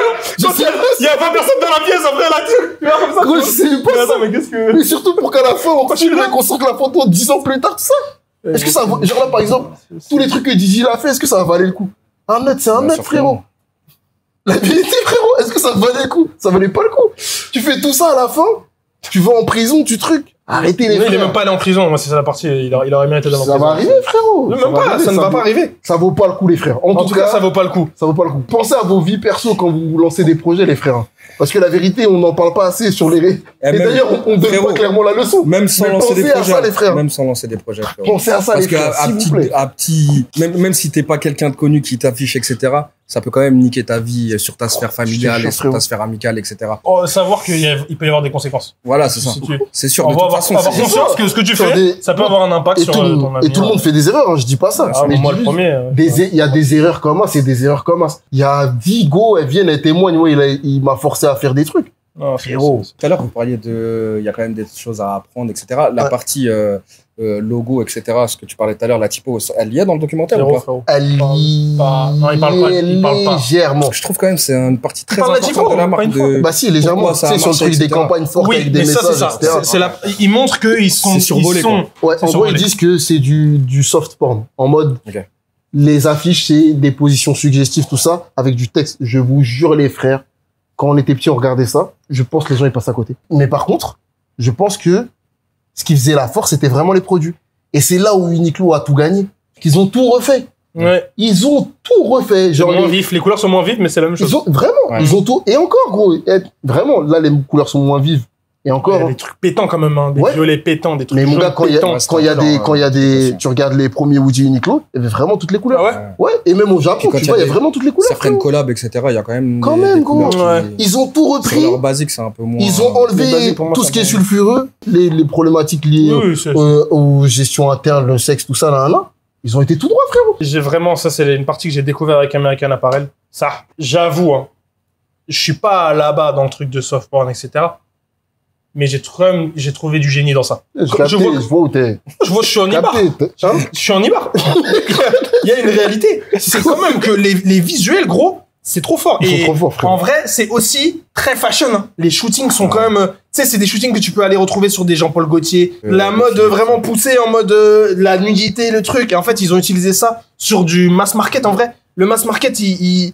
B: Il y a 20 personnes dans la pièce, après, là, tu vois, comme ça.
A: Gros, je sais pas ça.
B: Mais qu'est-ce que.
A: Mais surtout pour qu'à la fin, on continue et qu'on sorte la photo 10 ans plus tard, tout ça. Est-ce que ça vaut, genre là, par exemple, tous les trucs que Didi a fait, est-ce que ça va valer le coup? Un nut, c'est un nut, frérot. La vérité, frérot, est-ce que ça valait le coup? Ça valait pas le coup. Tu fais tout ça à la fin, tu vas en prison, tu trucs. Arrêtez les frères.
B: Il est même pas allé en prison. Moi, c'est ça la partie. Il aurait mérité d'aller en prison.
A: Ça va arriver, frérot.
B: Même pas, ça ne va pas arriver.
A: Ça vaut pas le coup, les frères.
B: En tout cas, ça vaut pas le coup.
A: Ça vaut pas le coup. Pensez à vos vies perso quand vous lancez des projets, les frères. Parce que la vérité, on n'en parle pas assez sur les... Et d'ailleurs, on donne pas clairement la leçon.
C: Même sans lancer des projets.
A: Pensez à ça, les frères.
C: Même sans lancer des projets, frérot.
A: Pensez à ça, les frères, s'il vous plaît.
C: Même si t'es pas quelqu'un de connu qui t'affiche, etc., ça peut quand même niquer ta vie sur ta sphère familiale et sur ta sphère amicale, etc.
B: Savoir qu'il peut y avoir des conséquences.
C: Voilà, c'est ça. C'est sûr. De toute façon,
B: avoir conscience que ce que tu fais, ça peut avoir un impact sur ton avenir.
A: Et tout le monde fait des erreurs, je dis pas ça.
B: Moi, le premier.
A: Il y a des erreurs comme ça, c'est des erreurs comme ça. Il y a Vigo, elles viennent, elles témoignent, il m'a forcé à faire des trucs.
B: Non,
A: frérot.
C: Tout à l'heure, vous parliez il y a quand même des choses à apprendre, etc. La partie logo, etc., ce que tu parlais tout à l'heure, la typo, elle y est dans le documentaire ou pas?
A: Elle y est.
B: Non, il parle pas.
A: Légèrement.
C: Je trouve quand même que c'est une partie très importante de la marque.
A: Bah si, légèrement. C'est sur le truc des campagnes fortes avec des messages, etc.
B: Ils montrent qu'ils sont
C: survolés, quoi.
A: Ouais, en gros, ils disent que c'est du soft porn. En mode, les affiches, c'est des positions suggestives, tout ça, avec du texte. Je vous jure, les frères, quand on était petits, on regardait ça. Je pense que les gens, ils passent à côté. Mais par contre, je pense que ce qui faisait la force, c'était vraiment les produits. Et c'est là où Uniqlo a tout gagné. Qu'ils ont tout refait.
B: Ouais.
A: Ils ont tout refait.
B: Genre moins vif. Les couleurs sont moins vives, mais c'est la même chose.
A: Vraiment. Ils ont tout. Et encore, gros. Vraiment, là, les couleurs sont moins vives. Et encore.
B: Il y a des trucs pétants quand même, hein. Des violets pétants, des trucs.
A: Mais mon gars, quand il y a des, tu regardes les premiers Woody Uniqlo, il y avait vraiment toutes les couleurs.
B: Ah ouais?
A: Ouais. Et même au Japon, tu vois, il y a vraiment toutes les couleurs.
C: Certaines collabs, etc., il y a quand même.
A: Gros. Ils ont tout repris.
C: Sur leur basique, c'est un peu moins.
A: Ils ont enlevé tout ce qui est sulfureux, les problématiques liées aux gestions internes, le sexe, tout ça, là. Ils ont été tout droit, frérot.
B: Ça, c'est une partie que j'ai découvert avec American Apparel. Ça, j'avoue, hein. Je suis pas là-bas dans le truc de soft porn, etc. Mais j'ai trouvé du génie dans ça.
A: Je vois où t'es.
B: Je suis en Ibar. Je suis en Ibar. Il y a une réalité. C'est quand même que les visuels, gros, c'est trop fort.
A: Ils sont trop forts, frère.
B: En vrai, c'est aussi très fashion. Hein. Les shootings sont quand même... Tu sais, c'est des shootings que tu peux aller retrouver sur des Jean-Paul Gaultier. La mode vraiment poussée en mode la nudité, le truc. Et en fait, ils ont utilisé ça sur du mass market, en vrai. Le mass market,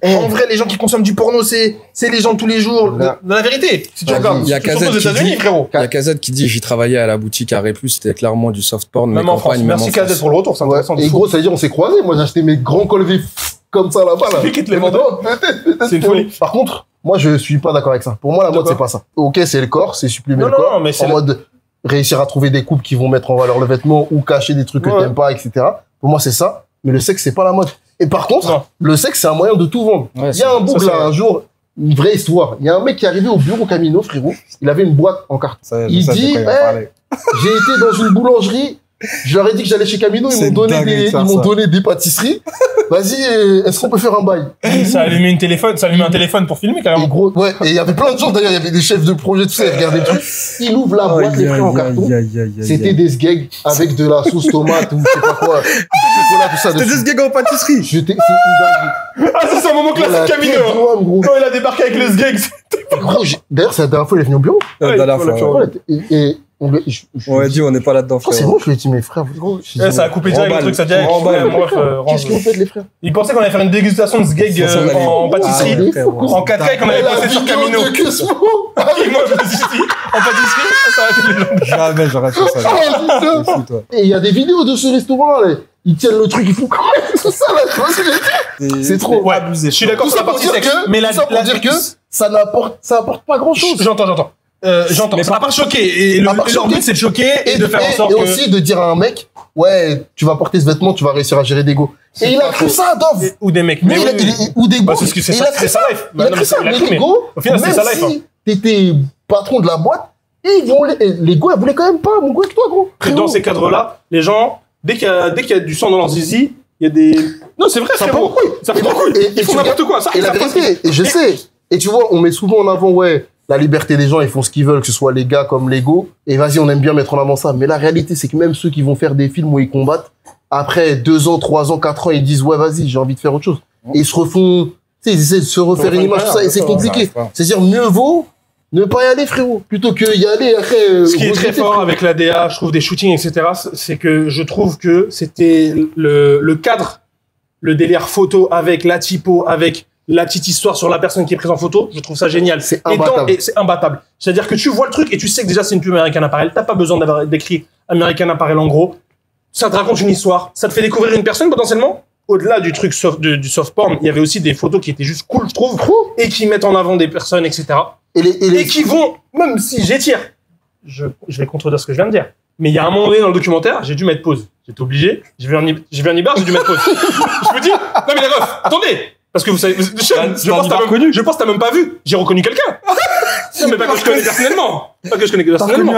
B: en vrai, les gens qui consomment du porno, c'est les gens de tous les jours. La vérité, si tu regardes.
C: Il y a KZ qui dit, j'y travaillais à la boutique Arrêt Plus, c'était clairement du soft porn.
B: Même en France. Merci KZ pour le retour, c'est intéressant.
A: Et gros, ça veut dire, on s'est croisés. Moi, j'ai acheté mes grands colvés comme ça là-bas.
B: C'est lui qui te les vendait. C'est une folie.
A: Par contre, moi, je suis pas d'accord avec ça. Pour moi, la mode, c'est pas ça. Ok, c'est le corps, c'est supprimer le corps.
B: Mais c'est
A: en mode réussir à trouver des coupes qui vont mettre en valeur le vêtement ou cacher des trucs que t'aimes pas, etc. Pour moi, c'est ça. Mais le sexe, c'est pas la mode. Et par contre, le sexe, c'est un moyen de tout vendre. Il y a un bouc là, un jour, une vraie histoire. Il y a un mec qui est arrivé au bureau Camino, frérot. Il avait une boîte en carte. Il dit, j'ai été dans une boulangerie. Je leur ai dit que j'allais chez Camino. Ils m'ont donné des pâtisseries. Vas-y, est-ce qu'on peut faire un bail?
B: Ça allumait un téléphone pour filmer, carrément.
A: Et gros, et il y avait plein de gens, d'ailleurs, il y avait des chefs de projet, tout ça, ils regardaient le truc. Il ouvre la boîte, les frères en carton. C'était des sgegs avec de la sauce tomate ou je sais pas quoi.
C: C'était des sgegs en pâtisserie.
A: C'est une dinguerie.
B: Ah, c'est un moment classique Camino. Quand il a débarqué avec le sgeg.
A: Gros, d'ailleurs, c'est la dernière fois qu'il est venu au bureau.
C: La dernière fois.
A: Et
C: on a dit, on n'est pas là-dedans, frère.
A: C'est bon, je lui ai dit, mes frères,
B: ça a coupé direct le truc, ça dit,
A: qu'est-ce que vous faites, les frères?
B: Ils pensaient qu'on allait faire une dégustation de sgeg en pâtisserie, en 4K qu'on allait passer sur Camino. Moi, je me suis dit, en pâtisserie, ça aurait été légendaire.
C: Jamais j'aurais fait ça.
A: Et il y a des vidéos de ce restaurant-là, ils tiennent le truc, ils font quand même tout ça, là, tu vois, c'est trop
B: abusé. Je suis d'accord sur la partie sexe,
A: mais ça pour dire que ça apporte pas grand-chose.
B: J'entends. Mais ça m'a pas choqué. Et leur but, c'est de choquer et de faire en sorte
A: que... Et aussi de dire à un mec, ouais, tu vas porter ce vêtement, tu vas réussir à gérer des go. Et il a cru ça, Dov.
B: Ou des mecs.
A: Ou des go.
B: C'est ce que c'est sa life.
A: Il a cru ça, mais les go,
B: au final, c'est sa life.
A: Même si t'étais patron de la boîte, les go, elles voulaient quand même pas mon go avec toi, gros.
B: Dans ces cadres-là, les gens, dès qu'il y a du sang dans leur zizi, il y a des... Non, c'est vrai, frérot. Ça fait beaucoup. Ils font n'importe quoi.
A: Et la vérité, et je sais. Et tu vois, on met souvent en avant, la liberté des gens, ils font ce qu'ils veulent, que ce soit les gars comme les go. Et vas-y, on aime bien mettre en avant ça. Mais la réalité, c'est que même ceux qui vont faire des films où ils combattent, après 2 ans, 3 ans, 4 ans, ils disent, ouais, vas-y, j'ai envie de faire autre chose. Et ils se refont, tu sais, ils essaient de se refaire une image, tout ça, et c'est compliqué. C'est-à-dire, mieux vaut ne pas y aller, frérot, plutôt que y aller après.
B: Ce qui est très fort avec la DA, je trouve, des shootings, etc., c'est que je trouve que c'était le cadre, le délire photo avec la typo, avec la petite histoire sur la personne qui est prise en photo, je trouve ça génial.
A: C'est imbattable.
B: C'est imbattable. C'est-à-dire que tu vois le truc et tu sais que déjà c'est une pub American Apparel. T'as pas besoin d'avoir d'écrit American Apparel en gros. Ça te raconte une histoire. Ça te fait découvrir une personne potentiellement. Au-delà du truc du soft porn, il y avait aussi des photos qui étaient juste cool, je trouve, et qui mettent en avant des personnes, etc. Et qui vont, même si j'étire, je vais contredire ce que je viens de dire. Mais il y a un moment donné dans le documentaire, j'ai dû mettre pause. J'étais obligé. Je vais en Ibar, j'ai dû mettre pause. Je me dis, non mais les refs, attendez. Parce que vous savez, je pense que t'as même pas vu. J'ai reconnu quelqu'un. Non, mais pas que je connais personnellement. Pas que je connais personnellement.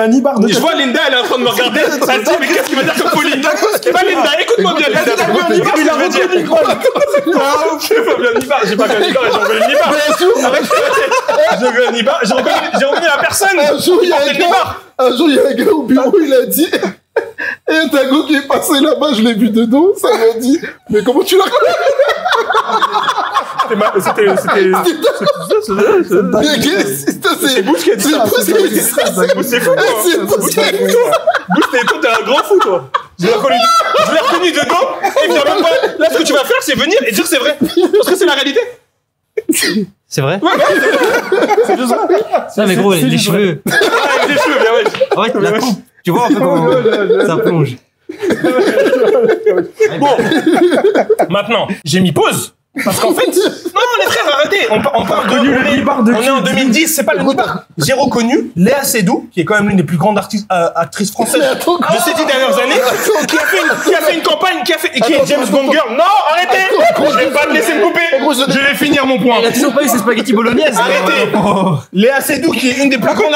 B: Je vois Linda, elle est en train de me regarder. Elle dit, mais qu'est-ce qu'il va dire comme folie? Linda, écoute-moi bien. Linda, j'ai pas bien Nibar. J'ai pas bien Nibar, j'ai reconnu Nibar. J'ai reconnu la personne.
A: Un jour, il y a un gars au bureau, il a dit, et un tango qui est passé là-bas, je l'ai vu de dos, ça m'a dit, mais comment tu l'as reconnu?
B: C'est Bouche qui a dit ça. C'est fou, toi. Bouche, t'es un grand fou, toi. Je l'ai reconnu de dos, et puis là, ce que tu vas faire, c'est venir et dire c'est vrai. Parce que c'est la réalité.
D: C'est vrai?
B: Ouais,
D: c'est juste ça. Non, mais gros, les cheveux.
B: Les cheveux, bien ouais.
D: En fait, la coupe. Tu vois un peu comment ça plonge.
B: Bon. Maintenant, j'ai mis pause. Parce qu'en fait, non, les frères, arrêtez. On est en 2010, c'est pas le Nibar. J'ai reconnu Léa Seydoux, qui est quand même l'une des plus grandes actrices françaises de ces 10 dernières années, qui a fait une campagne, qui est James Bond Girl. Non, arrêtez. Je vais pas me laisser me couper. Je vais finir mon point.
D: Elle a toujours pas eu ses spaghettis bolognaise.
B: Arrêtez. Léa Seydoux, qui est une des plus grandes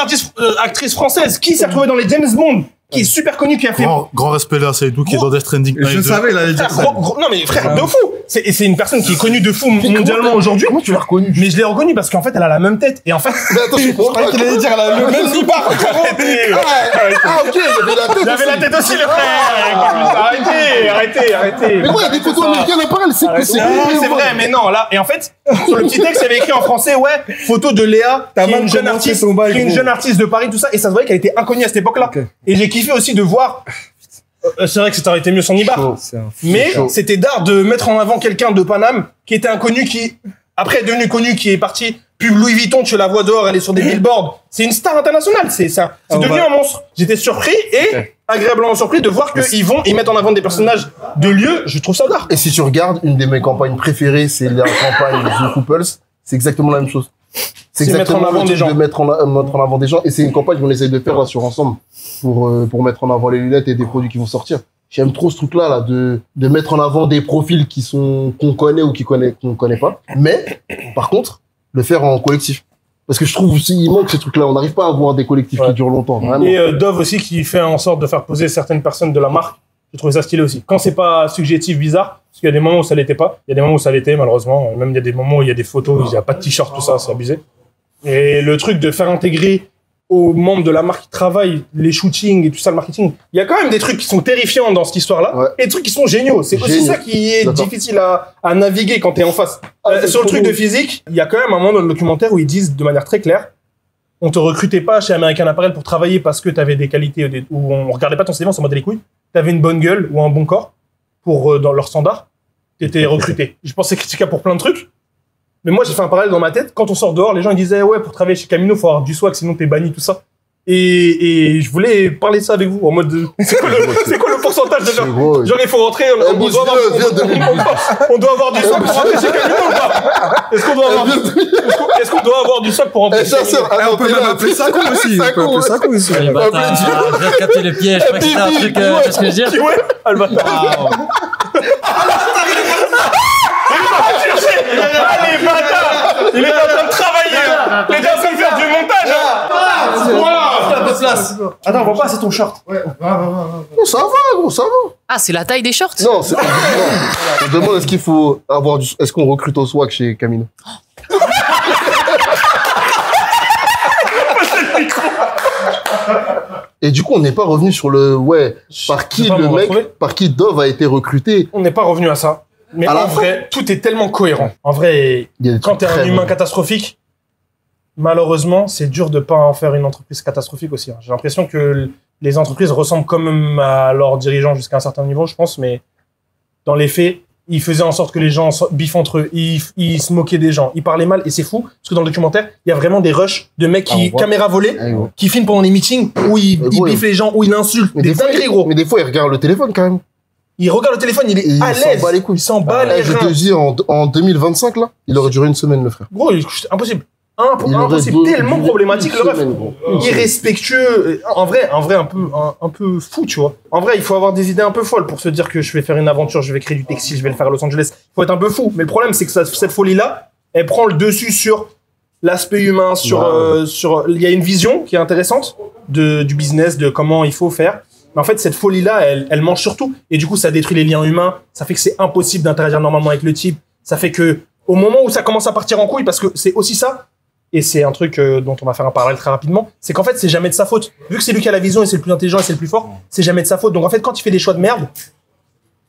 B: actrices françaises, qui s'est retrouvée dans les James Bond, qui est super connu, qui a fait...
E: Grand respect là, c'est tout, qui est dans Death Stranding.
C: Je savais, il allait dire ça.
B: Non, mais frère, de fou. C'est une personne qui est connue de fou mondialement aujourd'hui.
A: Comment tu l'as reconnue?
B: Mais je l'ai reconnue parce qu'en fait, elle a la même tête. Et en fait...
A: Mais attends, je croyais qu'il allait dire le même Nibar. Ah, ok, il
B: avait la tête aussi, le frère. Arrêtez.
A: Mais moi, il y a des photos américaines Apparel, c'est
B: vrai, mais non, là... Et en fait, sur le petit texte, il y avait écrit en français, ouais, photo de Léa, qui est une jeune artiste de Paris, tout ça. Et ça se voyait qu'elle était inconnue à cette époque-là. Et j'ai kiffé aussi de voir... C'est vrai que ça aurait été mieux sans Nibar. Mais c'était d'art de mettre en avant quelqu'un de Paname qui était inconnu, qui après est devenu connu, qui est parti pub Louis Vuitton, tu la vois dehors, elle est sur des billboards. C'est une star internationale, c'est devenu un monstre. J'étais surpris et agréablement surpris de voir qu'ils mettent en avant des personnages de lieux, je trouve ça d'art.
A: Et si tu regardes, une de mes campagnes préférées, c'est la campagne The Couples, c'est exactement la même chose. C'est exactement
B: mettre en avant des gens.
A: De mettre en avant des gens. Et c'est une campagne qu'on essaye de faire là sur Ensemble pour mettre en avant les lunettes et des produits qui vont sortir. J'aime trop ce truc-là, là, de mettre en avant des profils qu'on connaît ou qu'on connaît pas. Mais, par contre, le faire en collectif. Parce que je trouve aussi, il manque ces trucs-là. On n'arrive pas à avoir des collectifs qui durent longtemps, vraiment.
B: Et Dove aussi qui fait en sorte de faire poser certaines personnes de la marque. Je trouvais ça stylé aussi. Quand c'est pas subjectif, bizarre, parce qu'il y a des moments où ça l'était pas. Il y a des moments où ça l'était, malheureusement. Même il y a des moments où il y a des photos, il y a pas de t-shirt, tout ça, c'est abusé. Et le truc de faire intégrer aux membres de la marque qui travaillent les shootings et tout ça, le marketing, il y a quand même des trucs qui sont terrifiants dans cette histoire-là, et des trucs qui sont géniaux. C'est aussi ça qui est difficile à naviguer quand t'es en face. Sur le truc de physique, il y a quand même un moment dans le documentaire où ils disent de manière très claire, on te recrutait pas chez American Apparel pour travailler parce que t'avais des qualités, ou on regardait pas ton CV, on s'en battait les couilles, t'avais une bonne gueule ou un bon corps pour dans leur standard, t'étais recruté. Je pense que c'est critiquable pour plein de trucs. Mais moi, j'ai fait un parallèle dans ma tête. Quand on sort dehors, les gens ils disaient ouais, pour travailler chez Camino, faut avoir du swag, sinon t'es banni, tout ça. Et je voulais parler de ça avec vous en mode c'est quoi le pourcentage de gens genre il faut rentrer on doit avoir du swag pour rentrer chez Camino ou pas? Est-ce qu'on doit avoir du swag pour rentrer chez Camino?
C: On peut même appeler ça coup aussi.
D: Je vais capter le piège, je crois que c'était un truc, tu sais ce que je veux dire?
B: Ouais, ah le bâtard. Allez, bâtard! Il est en train de travailler! Il est en train de faire du montage!
D: Attends, on voit pas, c'est ton short.
A: Ouais, va. Ça va, gros, ça va.
F: Ah, c'est la taille des shorts?
A: Non, c'est... On demande est-ce qu'il faut avoir du... Est-ce qu'on recrute au swag chez Camino? Et du coup, on n'est pas revenu sur le... par qui Dove a été recruté.
B: On n'est pas revenu à ça. Mais en vrai, tout est tellement cohérent. En vrai, quand t'es un humain catastrophique, malheureusement, c'est dur de pas en faire une entreprise catastrophique aussi. J'ai l'impression que les entreprises ressemblent quand même à leurs dirigeants jusqu'à un certain niveau, je pense, mais dans les faits, il faisait en sorte que les gens biffent entre eux, il se moquait des gens, il parlait mal, et c'est fou, parce que dans le documentaire, il y a vraiment des rushs de mecs qui, caméra volée, qui filment pendant les meetings, où ils biffent les gens, où ils insultent,
A: mais
B: des dingueries, gros.
A: Mais des fois, il regarde le téléphone, quand même.
B: Il regarde le téléphone, il est à l'aise.
A: Il s'en bat les couilles.
B: Il s'en bat les reins.
A: Je te dis, en 2025, là, il aurait duré une semaine, le frère.
B: Gros, impossible. Impossible, tellement problématique le ref. Irrespectueux, en vrai un peu fou, tu vois. En vrai, il faut avoir des idées un peu folles pour se dire que je vais faire une aventure, je vais créer du textile, je vais le faire à Los Angeles. Il faut être un peu fou. Mais le problème, c'est que cette folie-là, elle prend le dessus sur l'aspect humain, il y a une vision qui est intéressante du business, de comment il faut faire. Mais en fait, cette folie-là, elle mange sur tout. Et du coup, ça détruit les liens humains. Ça fait que c'est impossible d'interagir normalement avec le type. Ça fait que, au moment où ça commence à partir en couille, parce que c'est aussi ça, et c'est un truc dont on va faire un parallèle très rapidement, c'est qu'en fait, c'est jamais de sa faute. Vu que c'est lui qui a la vision et c'est le plus intelligent et c'est le plus fort, c'est jamais de sa faute. Donc en fait, quand il fait des choix de merde,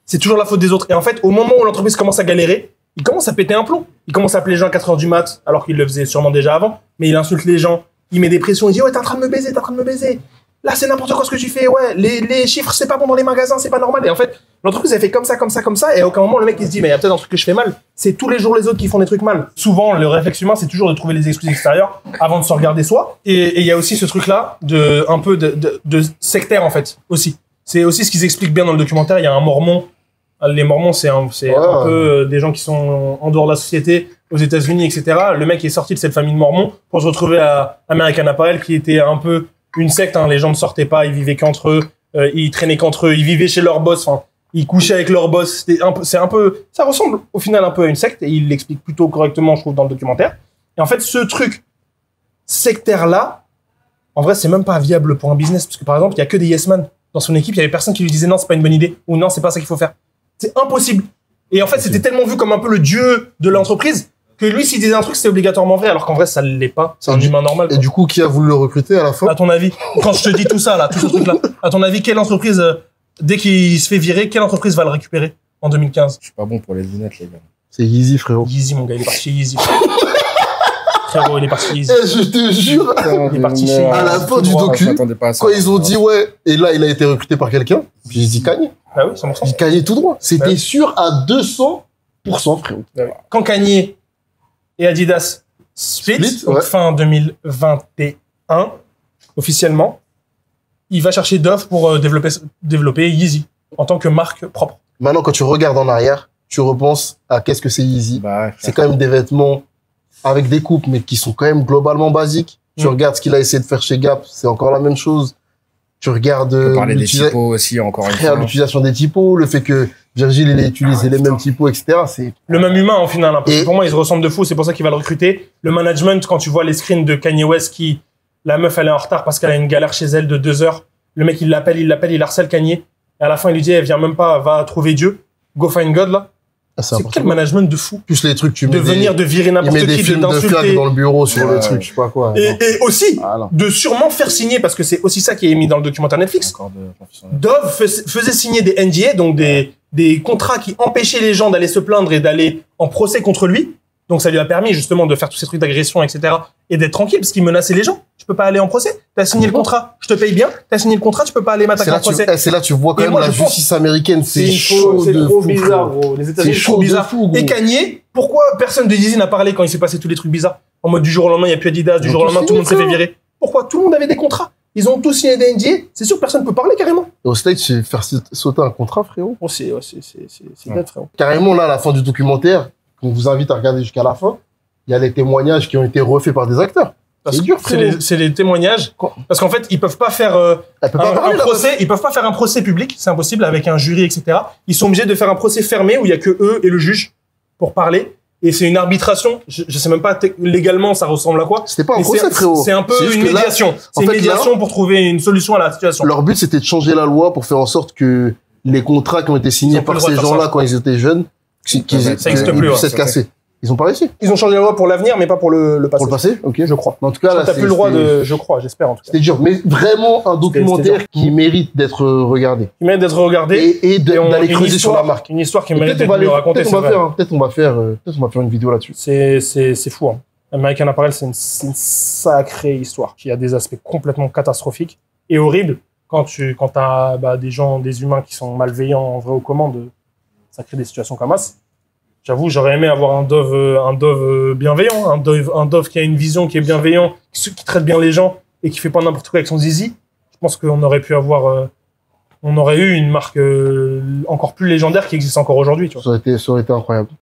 B: c'est toujours la faute des autres. Et en fait, au moment où l'entreprise commence à galérer, il commence à péter un plomb. Il commence à appeler les gens à 4h du mat, alors qu'il le faisait sûrement déjà avant, mais il insulte les gens, il met des pressions, il dit « Ouais, t'es en train de me baiser, Là, c'est n'importe quoi ce que tu fais, ouais, les chiffres, c'est pas bon dans les magasins, c'est pas normal. » Et en fait, l'entreprise, elle fait comme ça, et à aucun moment, le mec, il se dit « Mais il y a peut-être un truc que je fais mal. » C'est tous les jours les autres qui font des trucs mal. Souvent, le réflexe humain, c'est toujours de trouver les excuses extérieures avant de se regarder soi. Et il y a aussi ce truc-là un peu de sectaire, en fait, aussi. C'est aussi ce qu'ils expliquent bien dans le documentaire. Il y a un mormon. Les mormons, c'est un peu des gens qui sont en dehors de la société, aux États-Unis, etc. Le mec est sorti de cette famille de mormons pour se retrouver à American Apparel, qui était un peu une secte, hein. Les gens ne sortaient pas, ils vivaient qu'entre eux, ils traînaient qu'entre eux, ils vivaient chez leur boss, enfin, ils couchaient avec leur boss. Ça ressemble au final un peu à une secte, et il l'explique plutôt correctement, je trouve, dans le documentaire. Et en fait, ce truc sectaire-là, en vrai, c'est même pas viable pour un business, parce que par exemple, il y a que des yes man dans son équipe, il y avait personne qui lui disait non, c'est pas une bonne idée, ou non, c'est pas ça qu'il faut faire. C'est impossible. Et en fait, c'était tellement vu comme un peu le dieu de l'entreprise que lui, s'il disait un truc, c'était obligatoirement vrai, alors qu'en vrai, ça l'est pas. C'est un humain normal, quoi.
A: Et du coup, qui a voulu le recruter à la fin?
B: À ton avis, quand je te dis tout ça, là, tout ce truc-là, à ton avis, quelle entreprise, dès qu'il se fait virer, quelle entreprise va le récupérer en 2015?
C: Je suis pas bon pour les lunettes, les gars.
A: C'est Yeezy, frérot.
B: Yeezy, mon gars, il est parti chez Yeezy. Frérot, il est parti chez Yeezy.
A: Je te jure,
B: il est parti chez
A: à la fin du docu, quand ils ont dit ouais, et là, il a été recruté par quelqu'un, j'ai dit Kanye.
B: Ah oui, 100%.
A: Il Kanye tout droit. C'était sûr à 200%, frérot.
B: Quand Kanye et Adidas split, donc fin 2021, officiellement, il va chercher Dove pour développer Yeezy en tant que marque propre.
A: Maintenant, quand tu regardes en arrière, tu repenses à qu'est-ce que c'est Yeezy. C'est quand même des vêtements avec des coupes, mais qui sont quand même globalement basiques. Tu regardes ce qu'il a essayé de faire chez Gap, c'est encore la même chose. Tu regardes
C: parler des typos aussi, encore une fois.
A: L'utilisation des typos, le fait que Virgil il utilise les mêmes typos, etc. C'est
B: le même humain, au final. Hein, parce que pour moi, ils se ressemblent de fou. C'est pour ça qu'il va le recruter. Le management, quand tu vois les screens de Kanye West, la meuf, elle est en retard parce qu'elle a une galère chez elle de 2 heures. Le mec, il l'appelle, il harcèle Kanye. Et à la fin, il lui dit, elle vient même pas, va trouver Dieu. Go find God, là. C'est quel management de fou.
A: Plus les trucs,
B: de virer n'importe qui,
A: d'insulter dans le bureau sur le truc, je sais pas quoi.
B: Et aussi, de sûrement faire signer, parce que c'est aussi ça qui est mis dans le documentaire Netflix. Dove faisait signer des NDA, donc des contrats qui empêchaient les gens d'aller se plaindre et d'aller en procès contre lui. Donc ça lui a permis justement de faire tous ces trucs d'agression, etc. et d'être tranquille, parce qu'il menaçait les gens. Tu peux pas aller en procès. T'as signé le contrat, je te paye bien. T'as signé le contrat, tu peux pas aller m'attaquer en procès.
A: C'est là tu vois quand même la justice américaine, c'est chaud de fou. C'est trop
B: bizarre, gros. Les États-Unis, c'est trop bizarre. Et Kanye, pourquoi personne de Yeezy n'a parlé quand il s'est passé tous les trucs bizarres? En mode du jour au lendemain, il y a plus Adidas, du jour au lendemain, tout le monde s'est fait virer. Pourquoi? Tout le monde avait des contrats. Ils ont tous signé des NDA. C'est sûr, personne peut parler carrément.
A: Et au States, c'est faire sauter un contrat, frérot.
B: C'est bête, frérot.
A: Carrément, là, à la fin du documentaire, qu'on vous invite à regarder jusqu'à la fin, il y a les témoignages qui ont été refaits par des acteurs. C'est dur,
B: c'est les témoignages. Parce qu'en fait, ils peuvent pas faire un procès. Ils peuvent pas faire un procès public. C'est impossible avec un jury, etc. Ils sont obligés de faire un procès fermé où il y a que eux et le juge pour parler. Et c'est une arbitration. Je sais même pas légalement ça ressemble à quoi.
A: C'était pas un procès, frérot.
B: C'est un peu une médiation. C'est une médiation pour trouver une solution à la situation.
A: Leur but, c'était de changer la loi pour faire en sorte que les contrats qui ont été signés par ces gens-là quand ils étaient jeunes, qu'ils puissent être cassés. Ils ont pas réussi.
B: Ils ont changé la loi pour l'avenir, mais pas pour le passé.
A: Pour le passé? Ok.
B: Je crois.
A: En tout cas, là,
B: t'as plus le droit de, je crois, j'espère, en tout cas.
A: C'était dur. Mais vraiment un documentaire qui mérite d'être regardé.
B: Qui mérite d'être regardé.
A: Et d'aller creuser sur la marque.
B: Une histoire qui mérite d'être mieux racontée, c'est vrai.
A: Peut-être on va faire une vidéo là-dessus.
B: C'est fou, hein. American Apparel, c'est une sacrée histoire qui a des aspects complètement catastrophiques et horribles quand t'as, des gens, des humains qui sont malveillants en vrai aux commandes. ça crée des situations comme ça. J'avoue, j'aurais aimé avoir un Dove bienveillant, un Dove qui a une vision, qui est bienveillant, qui traite bien les gens et qui fait pas n'importe quoi avec son zizi. Je pense qu'on aurait pu avoir, on aurait eu une marque encore plus légendaire qui existe encore aujourd'hui.
A: Ça aurait été incroyable.